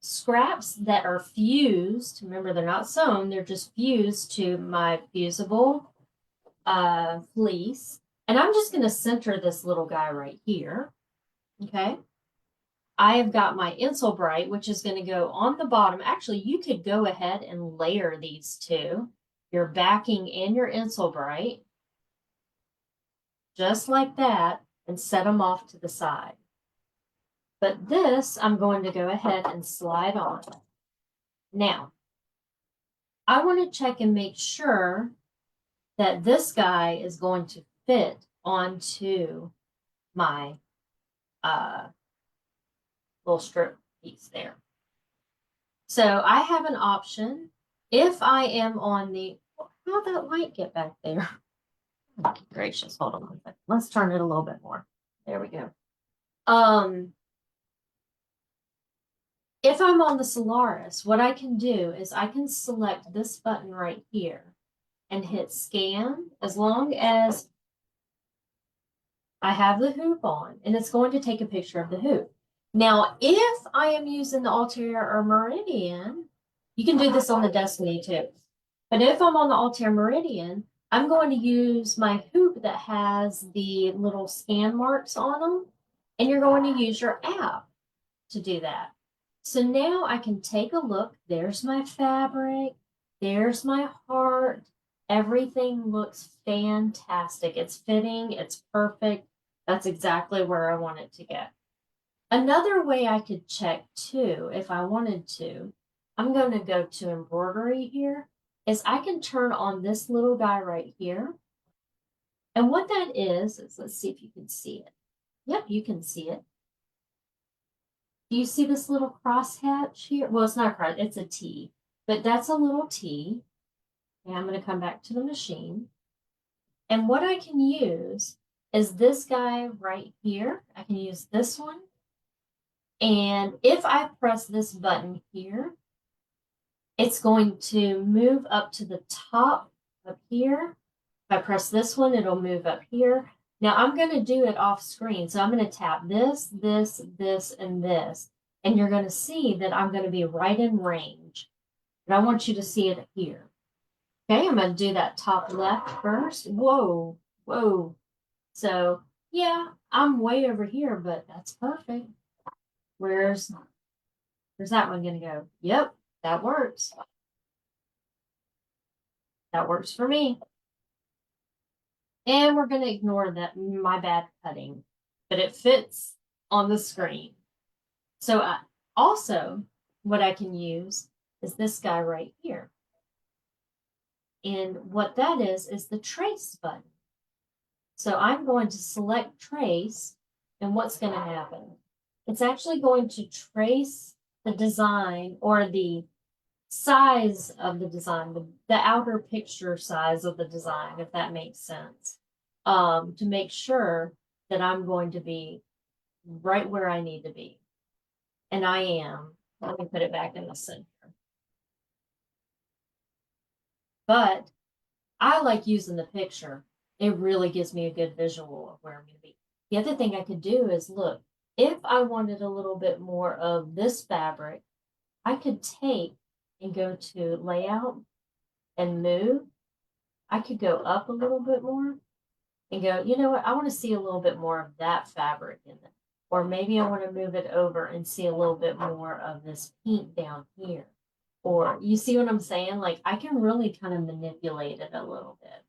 scraps that are fused. Remember, they're not sewn, they're just fused to my fusible fleece. And I'm just going to center this little guy right here. Okay. I have got my Insel Bright, which is going to go on the bottom. Actually, you could go ahead and layer these two, your backing and your Insel Bright, just like that, and set them off to the side. But this, I'm going to go ahead and slide on. Now, I want to check and make sure that this guy is going to fit onto my little strip piece there. So I have an option. If I am on the, how'd that light get back there? Oh, gracious, hold on one second. Let's turn it a little bit more. There we go. If I'm on the Solaris, what I can do is I can select this button right here and hit scan as long as I have the hoop on, and it's going to take a picture of the hoop. Now, if I am using the Altair or Meridian, you can do this on the Destiny too. But if I'm on the Altair Meridian, I'm going to use my hoop that has the little scan marks on them, and you're going to use your app to do that. So now I can take a look. There's my fabric. There's my heart. Everything looks fantastic. It's fitting. It's perfect. That's exactly where I want it to get. Another way I could check too, if I wanted to, I'm going to go to embroidery here, is I can turn on this little guy right here. And what that is let's see if you can see it. Yep, you can see it. Do you see this little crosshatch here? Well, it's not a cross, it's a T, but that's a little T. And I'm going to come back to the machine. And what I can use is this guy right here. I can use this one. And if I press this button here, it's going to move up to the top up here. If I press this one, it'll move up here. Now I'm going to do it off screen. So I'm going to tap this, this, this, and this. And you're going to see that I'm going to be right in range. And I want you to see it here. Okay, I'm going to do that top left first. Whoa, whoa. So yeah, I'm way over here, but that's perfect. Where's that one going to go? Yep, that works. That works for me. And we're going to ignore that my bad cutting, but it fits on the screen. So also what I can use is this guy right here. And what that is the trace button. So I'm going to select trace, and what's going to happen? It's actually going to trace the design or the size of the design, the outer picture size of the design, if that makes sense, to make sure that I'm going to be right where I need to be. And I am. Let me put it back in the center. But I like using the picture. It really gives me a good visual of where I'm going to be. The other thing I could do is look, if I wanted a little bit more of this fabric, I could take and go to layout and move. I could go up a little bit more and go, you know what? I want to see a little bit more of that fabric in it. Or maybe I want to move it over and see a little bit more of this pink down here. Or you see what I'm saying? Like I can really kind of manipulate it a little bit.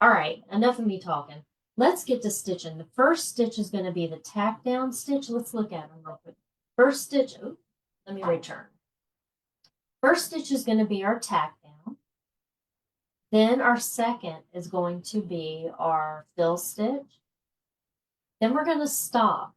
All right, enough of me talking. Let's get to stitching. The first stitch is going to be the tack down stitch. Let's look at them real quick. First stitch, oh, let me return. First stitch is going to be our tack down. Then our second is going to be our fill stitch. Then we're going to stop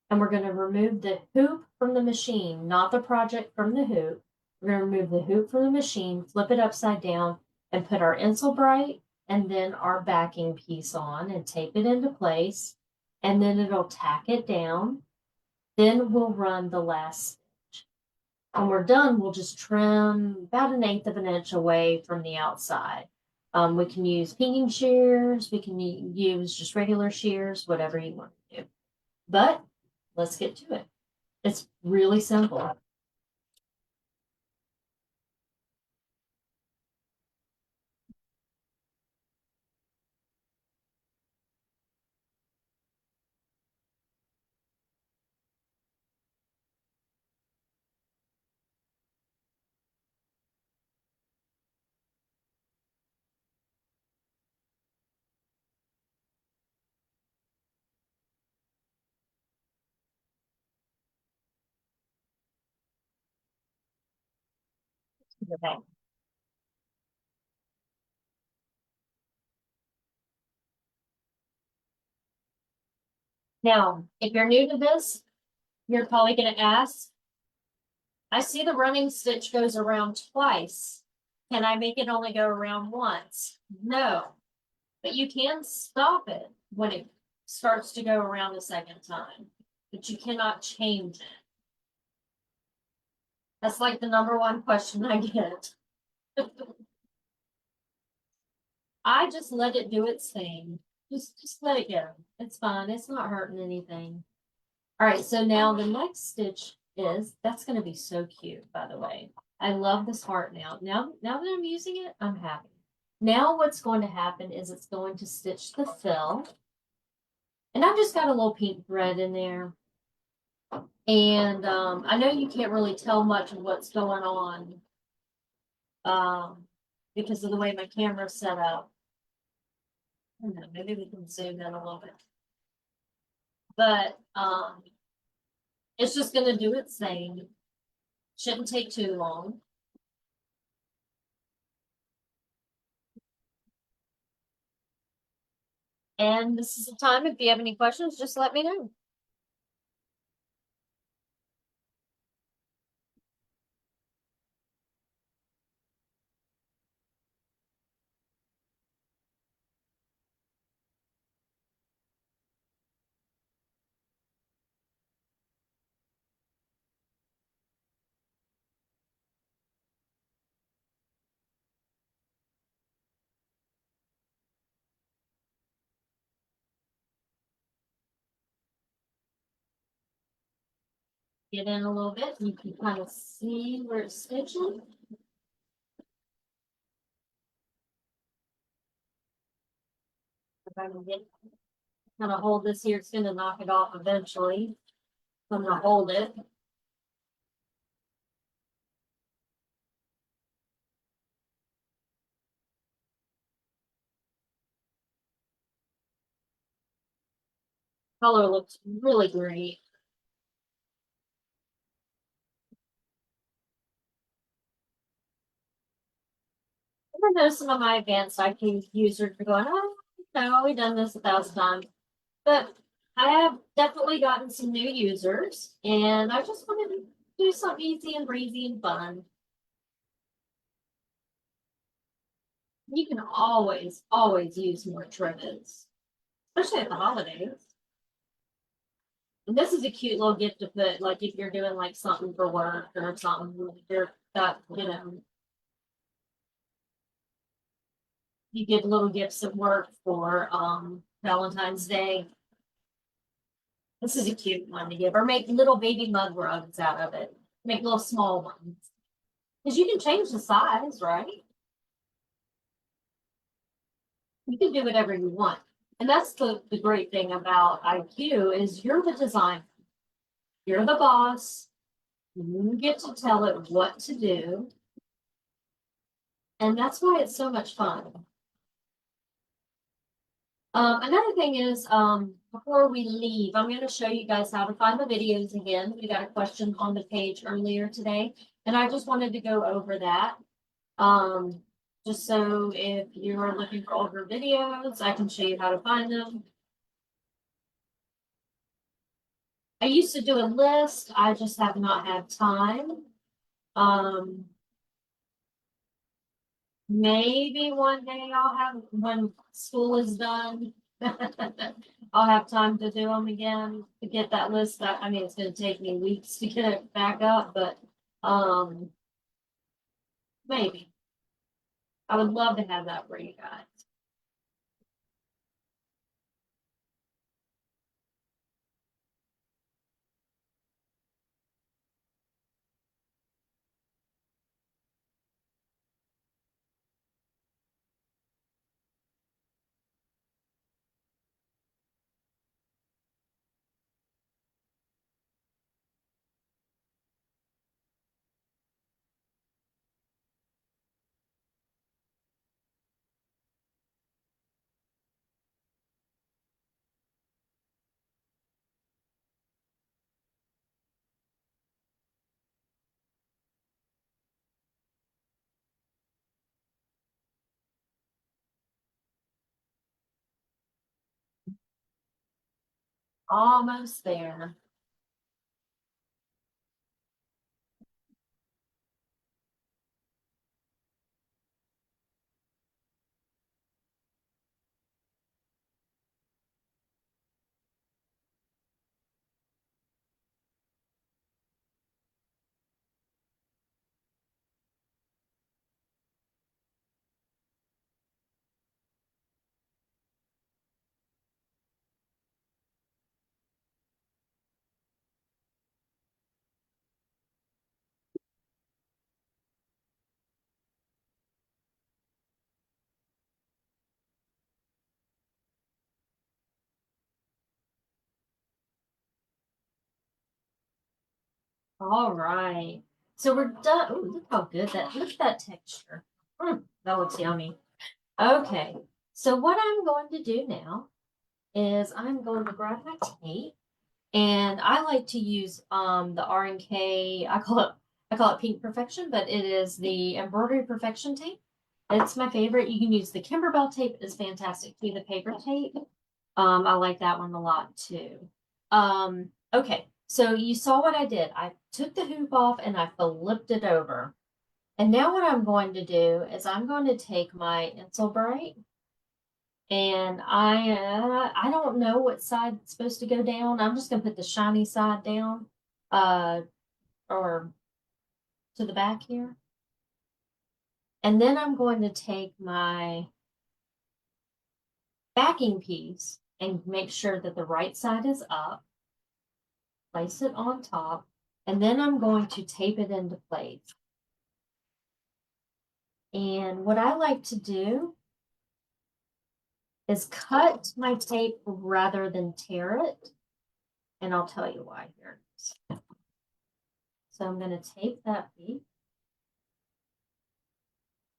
and we're going to remove the hoop from the machine, not the project from the hoop. We're going to remove the hoop from the machine, flip it upside down, and put our Insul Bright and then our backing piece on and tape it into place. And then it'll tack it down. Then we'll run the last stitch. When we're done, we'll just trim about 1/8 of an inch away from the outside. We can use pinging shears. We can use just regular shears, whatever you want to do. But let's get to it. It's really simple. Okay. Now, if you're new to this, you're probably going to ask, I see the running stitch goes around twice. Can I make it only go around once? No, but you can stop it when it starts to go around the second time, but you cannot change it. That's like the #1 question I get. I just let it do its thing. Just let it go. It's fine. It's not hurting anything. All right, so now the next stitch is, that's going to be so cute, by the way. I love this heart now. Now that I'm using it, I'm happy. Now what's going to happen is it's going to stitch the fill. And I've just got a little pink thread in there. And I know you can't really tell much of what's going on because of the way my camera's set up. I don't know, maybe we can zoom in a little bit. But it's just going to do its thing. Shouldn't take too long. And this is the time, if you have any questions, just let me know. get in a little bit. You can kind of see where it's stitching. If I can get kind of hold this here, it's going to knock it off eventually. I'm going to hold it. Color looks really great. I know some of my advanced IT users are going, oh, no, we've done this 1,000 times. But I have definitely gotten some new users, and I just wanted to do something easy and breezy and fun. You can always use more trivets, especially at the holidays. And this is a cute little gift to put, like if you're doing like something for work or something, you're got, you give little gifts at work for Valentine's Day. This is a cute one to give, or make little baby mug rugs out of it. Make little small ones. Because you can change the size, right? You can do whatever you want. And that's the great thing about IQ is you're the designer. You're the boss. You get to tell it what to do. And that's why it's so much fun. Another thing is, before we leave, I'm going to show you guys how to find the videos again. We got a question on the page earlier today, and I just wanted to go over that. Um, just so if you're looking for older videos, I can show you how to find them. I used to do a list. I just have not had time. Um, maybe one day I'll have, when school is done, I'll have time to do them again, to get that list. I mean, it's gonna take me weeks to get it back up, but, maybe. I would love to have that for you guys. Almost there. All right. So we're done. Oh, look how good look at that texture. That looks yummy. Okay. So what I'm going to do now is I'm going to grab my tape, and I like to use the R&K. I call it Pink Perfection, but it is the embroidery perfection tape. It's my favorite. You can use the Kimberbell tape, is fantastic too, the paper tape. I like that one a lot too. Okay, so you saw what I did. I took the hoop off and I flipped it over. And now what I'm going to do is I'm going to take my Insul Bright, and I don't know what side it's supposed to go down. I'm just gonna put the shiny side down, uh, or to the back here. And then I'm going to take my backing piece and make sure that the right side is up, place it on top, And then I'm going to tape it into place. And what I like to do is cut my tape rather than tear it. And I'll tell you why here. So I'm going to tape that piece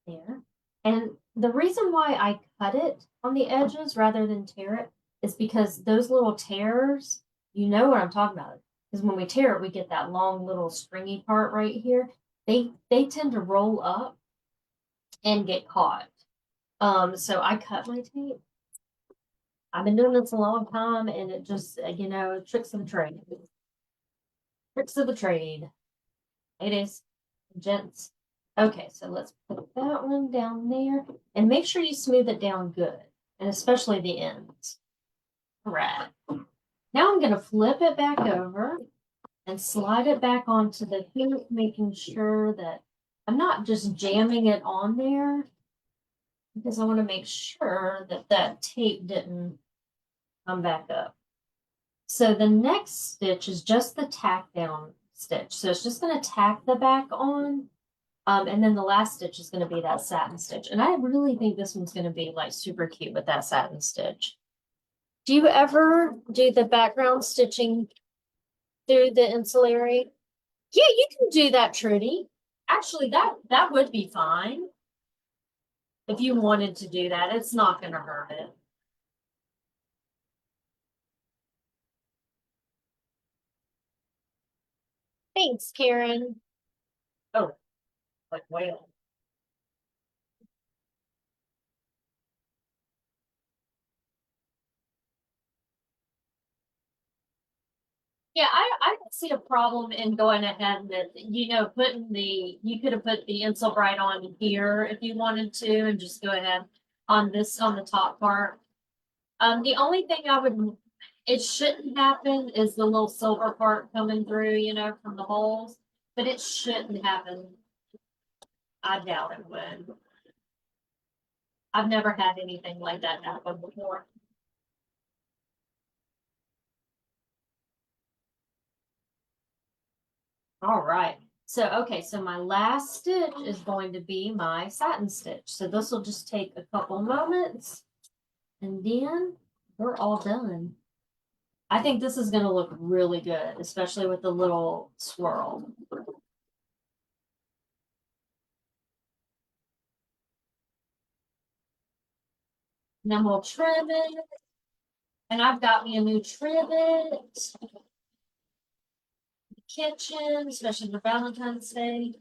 there. And the reason why I cut it on the edges rather than tear it is because those little tears, you know what I'm talking about. Because when we tear it, we get that long little stringy part right here. They tend to roll up and get caught. So I cut my tape. I've been doing this a long time, and it just, tricks of the trade. Tricks of the trade. Ladies, gents. Okay, so let's put that one down there and make sure you smooth it down good, and especially the ends. All right. Now I'm going to flip it back over and slide it back onto the hoop, making sure that I'm not just jamming it on there because I want to make sure that that tape didn't come back up. So the next stitch is just the tack down stitch. So it's just going to tack the back on. And then the last stitch is going to be that satin stitch. And I really think this one's going to be like super cute with that satin stitch. Do you ever do the background stitching through the insulary? Yeah, you can do that, Trudy. Actually, that would be fine. If you wanted to do that, it's not going to hurt it. Thanks, Karen. Oh, like whale. Yeah, I don't see a problem in going ahead with, putting you could have put the Insul Bright on here if you wanted to, and just go ahead on the top part. The only thing it shouldn't happen is the little silver part coming through, from the holes, but it shouldn't happen. I doubt it would. I've never had anything like that happen before. All right. So, okay, so my last stitch is going to be my satin stitch. So this will just take a couple moments and then we're all done. I think this is going to look really good, especially with the little swirl. And then we'll trim it. And I've got me a new trivet. Kitchen, especially for Valentine's Day.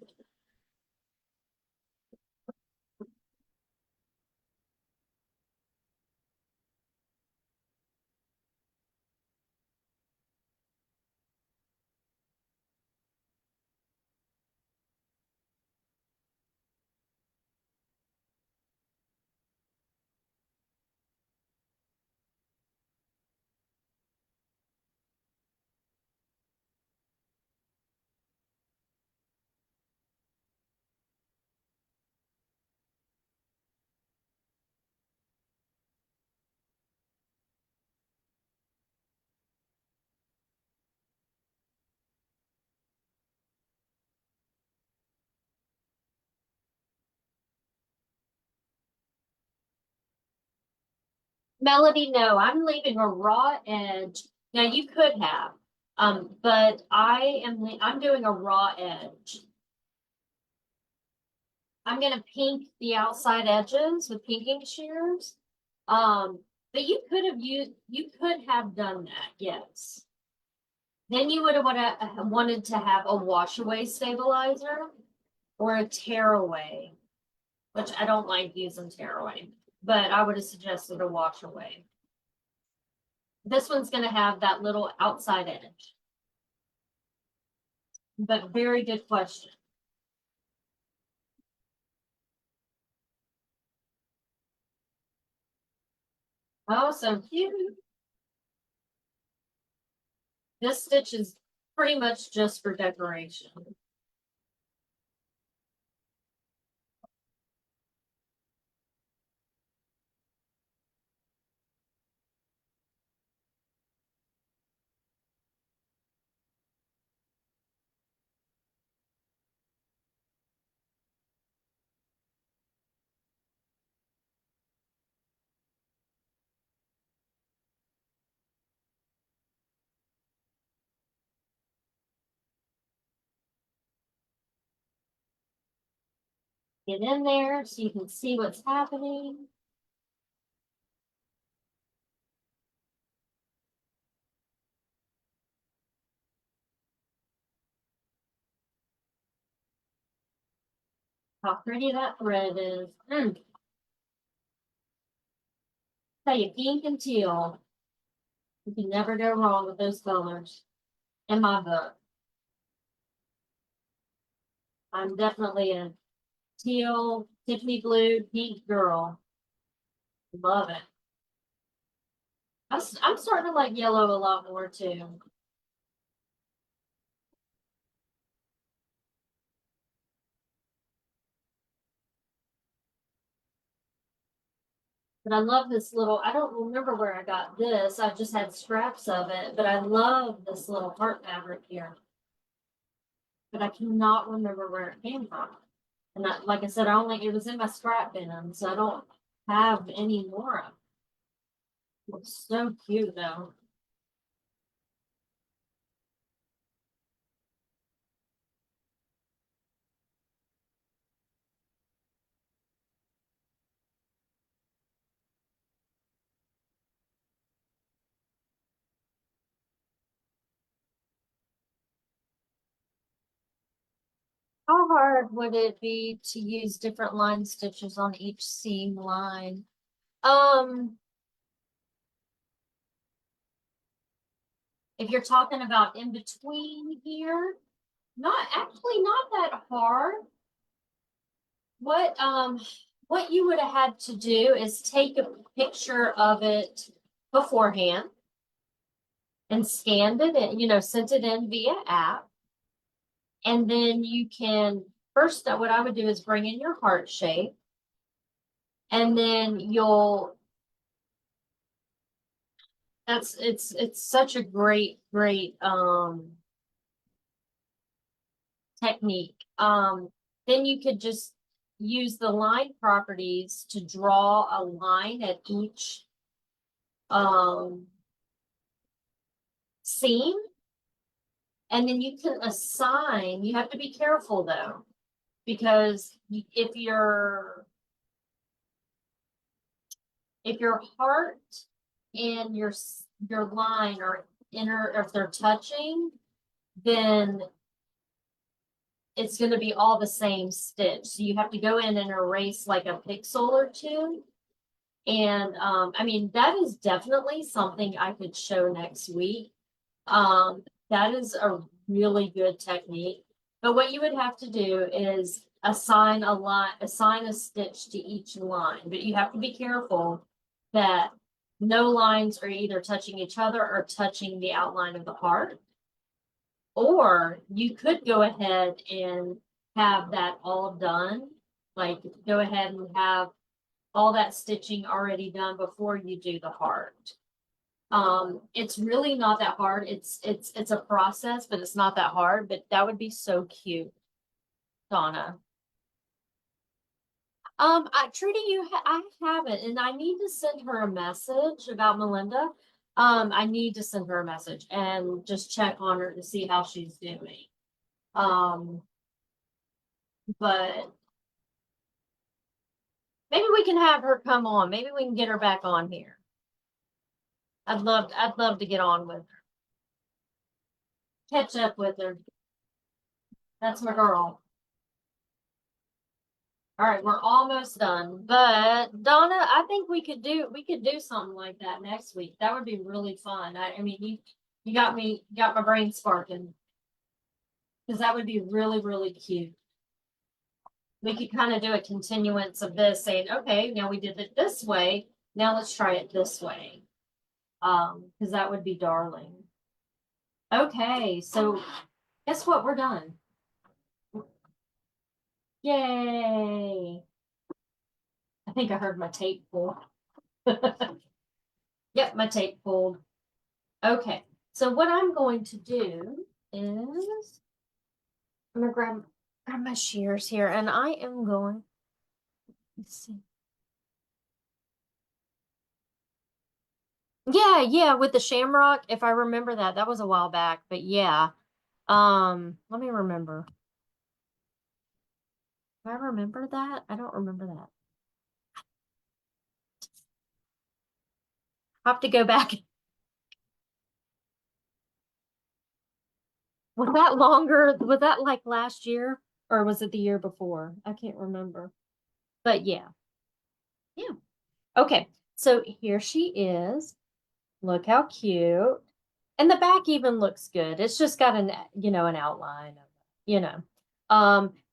Melody, no, I'm leaving a raw edge. Now you could have, but I'm doing a raw edge. I'm gonna pink the outside edges with pinking shears. But you could have done that, yes. Then you would have wanted to have a wash away stabilizer or a tear away, which I don't like using tear away, but I would have suggested a wash away. This one's going to have that little outside edge. But very good question. Oh, so cute. This stitch is pretty much just for decoration. Get in there so you can see what's happening. How pretty that thread is. Tell you, pink and teal. You can never go wrong with those colors. In my book, I'm definitely a teal, Tiffany blue, pink girl. Love it. I'm starting to like yellow a lot more too. But I love this little, I don't remember where I got this. I just had scraps of it, but I love this little heart fabric here. But I cannot remember where it came from. And I, like I said, it was in my scrap bin, so I don't have any more of it. It's so cute though. How hard would it be to use different line stitches on each seam line? Um, if you're talking about in between here, not that hard. What you would have had to do is take a picture of it beforehand and scanned it and sent it in via app. And then you can first what I would do is bring in your heart shape, and then you'll that's it's such a great technique. Then you could just use the line properties to draw a line at each um seam, and then you can assign. You have to be careful though, because if your heart and your line are if they're touching, then it's going to be all the same stitch. So you have to go in and erase like a pixel or two. And I mean, that is definitely something I could show next week. That is a really good technique. But what you would have to do is assign a stitch to each line. But you have to be careful that no lines are either touching each other or touching the outline of the heart. Or you could go ahead and have that all done. Like go ahead and have all that stitching already done before you do the heart. It's really not that hard. It's a process, but it's not that hard. But that would be so cute, Donna. Trudy, I haven't, and I need to send her a message about Melinda. I need to send her a message and just check on her to see how she's doing. Um, but maybe we can have her come on. Maybe we can get her back on here. I'd love to get on with her. Catch up with her. That's my girl. All right, we're almost done. But Donna, I think we could do something like that next week. That would be really fun. I mean, you got my brain sparking, because that would be really cute. We could kind of do a continuance of this, saying, okay, now we did it this way. Now let's try it this way. Because that would be darling. Okay, so guess what? We're done. Yay! I think I heard my tape pull. Yep, my tape pulled. Okay, so what I'm going to do is I'm gonna grab my shears here, and I am going. Let's see. Yeah, with the shamrock, if I remember that, that was a while back, but yeah. Let me remember. Do I remember that? I don't remember that. I have to go back. Was that longer? Was that like last year or was it the year before? I can't remember. But yeah. Yeah. Okay. So here she is. Look how cute. And the back even looks good. It's just got an outline of, you know.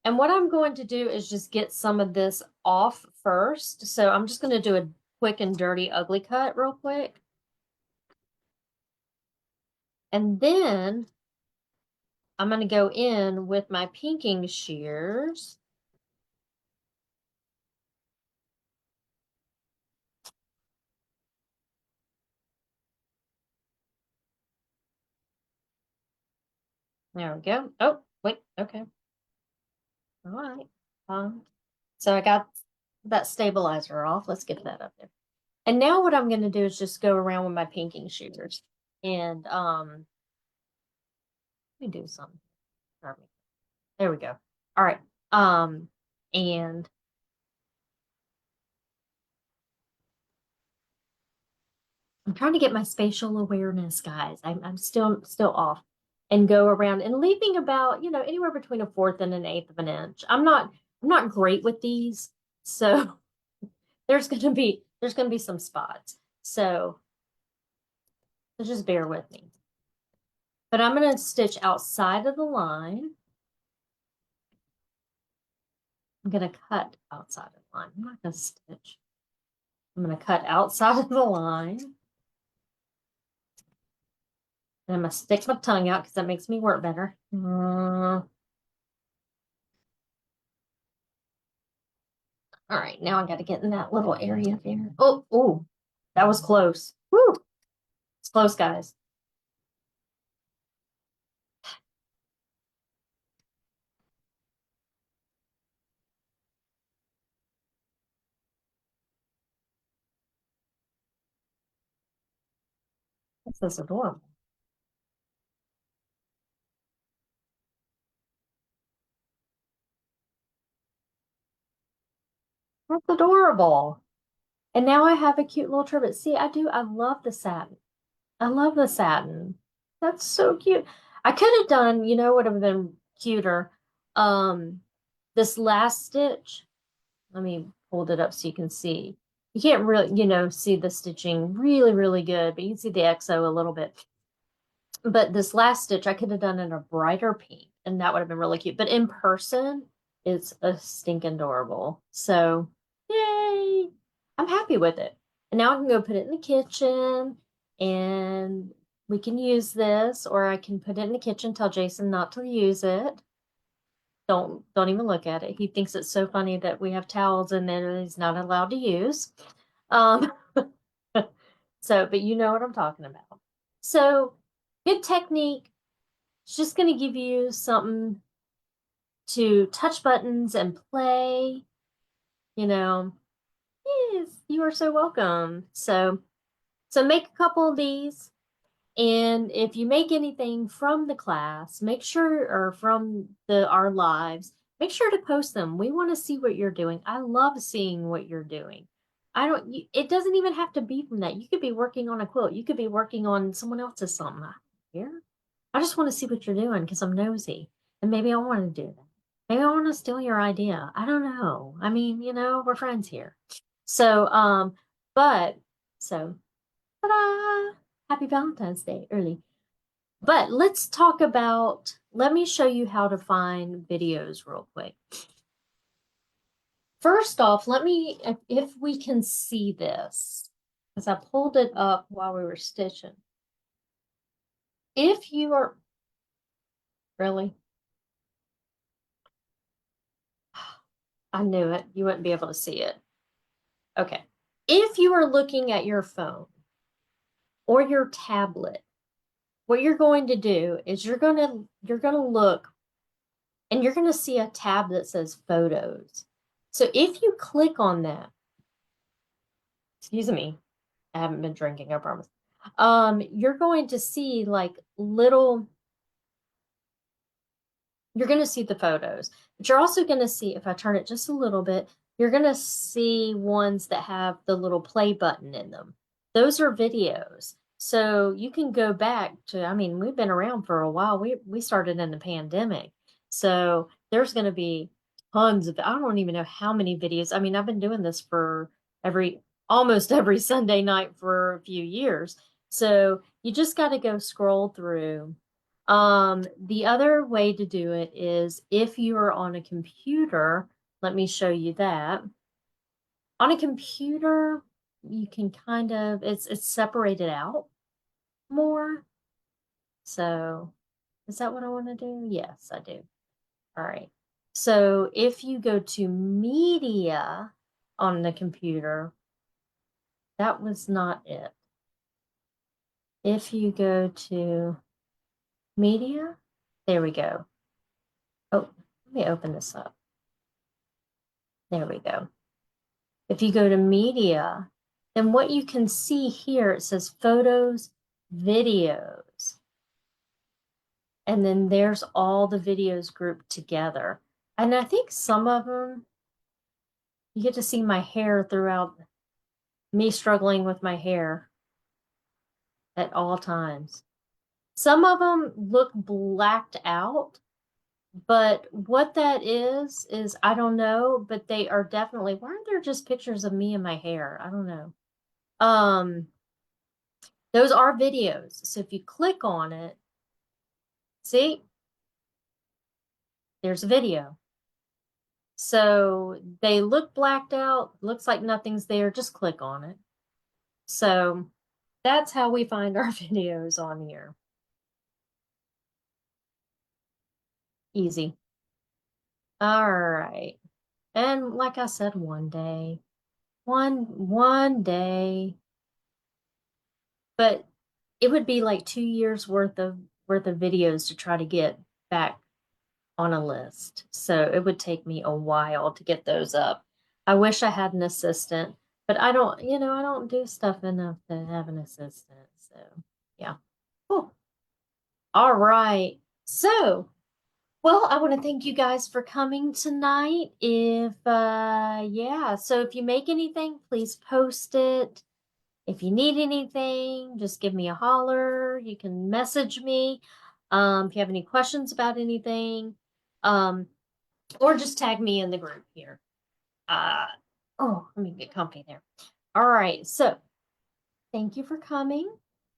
And what I'm going to do is just get some of this off first. So I'm just going to do a quick and dirty ugly cut real quick. And then I'm going to go in with my pinking shears. There we go. Oh, wait. Okay. All right. So I got that stabilizer off. Let's get that up there. And now what I'm going to do is just go around with my pinking shears. And let me do something. There we go. All right. And I'm trying to get my spatial awareness, guys. I'm still off. And go around and leaving about, anywhere between a fourth and an eighth of an inch. I'm not great with these, so there's gonna be some spots. So just bear with me. But I'm gonna stitch outside of the line. I'm gonna cut outside of the line. I'm not gonna stitch. I'm gonna cut outside of the line. And I'm gonna stick my tongue out because that makes me work better. All right, now I got to get in that little area there. Oh, that was close. Woo, it's close, guys. This is adorable. That's adorable. And now I have a cute little trivet. See, I do. I love the satin. I love the satin. That's so cute. I could have done, would have been cuter. Um, this last stitch. Let me hold it up so you can see. You can't really, see the stitching really, really good, but you can see the XO a little bit. But this last stitch, I could have done in a brighter pink, and that would have been really cute. But in person, it's a stinking adorable. So, yay! I'm happy with it. And now I can go put it in the kitchen, and we can use this, or I can put it in the kitchen, tell Jason not to use it. Don't even look at it. He thinks it's so funny that we have towels in there that he's not allowed to use. Um, but you know what I'm talking about. So, good technique. It's just going to give you something to touch buttons and play. You know, yes, you are so welcome. So make a couple of these. And if you make anything from the class, make sure, or from our lives, make sure to post them. We want to see what you're doing. I love seeing what you're doing. It doesn't even have to be from that. You could be working on a quilt. You could be working on someone else's something. Here. I just want to see what you're doing because I'm nosy. And maybe I want to do that. Maybe I want to steal your idea. I don't know. I mean, we're friends here. So, but so ta-da! Happy Valentine's Day early. But let me show you how to find videos real quick. First off, if we can see this, because I pulled it up while we were stitching. If you are, really, I knew it, you wouldn't be able to see it. Okay. If you are looking at your phone or your tablet, what you're going to do is you're going to look and you're going to see a tab that says photos. So if you click on that, excuse me, I haven't been drinking, I promise. You're going to see like little you're going to see the photos, but you're also going to see, if I turn it just a little bit, you're going to see ones that have the little play button in them. Those are videos. So you can go back to, I mean, we've been around for a while. We started in the pandemic. So there's going to be tons of, I don't even know how many videos. I mean, I've been doing this for every, almost every Sunday night for a few years. So you just got to go scroll through. The other way to do it is if you are on a computer, let me show you that. On a computer, you can kind of, it's separated out more. So is that what I want to do? Yes, I do. All right. So if you go to media on the computer, that was not it. If you go to media, there we go. Oh, let me open this up. There we go. If you go to media, then what you can see here, it says photos, videos. And then there's all the videos grouped together. And I think some of them, you get to see my hair throughout, me struggling with my hair at all times. Some of them look blacked out, but what that is I don't know, but they are definitely, why aren't there just pictures of me and my hair? I don't know. Um, those are videos. So if you click on it, see, there's a video. So they look blacked out, looks like nothing's there, just click on it. So that's how we find our videos on here. Easy. All right. And like I said, one day, one day, but it would be like 2 years worth of videos to try to get back on a list. So it would take me a while to get those up. I wish I had an assistant, but I don't, I don't do stuff enough to have an assistant. So yeah. Cool. All right. So, well, I want to thank you guys for coming tonight. So if you make anything, please post it. If you need anything, just give me a holler. You can message me. If you have any questions about anything. Um, or just tag me in the group here. Uh, let me get comfy there. All right. So thank you for coming.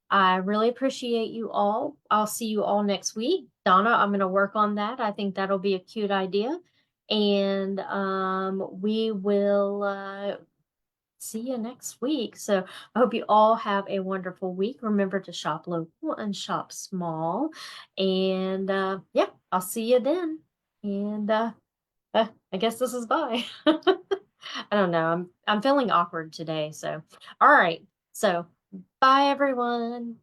I really appreciate you all. I'll see you all next week. Donna, I'm going to work on that. I think that'll be a cute idea. And we will see you next week. So I hope you all have a wonderful week. Remember to shop local and shop small. And yeah, I'll see you then. And I guess this is bye. I don't know. I'm feeling awkward today. So, all right. So, bye everyone.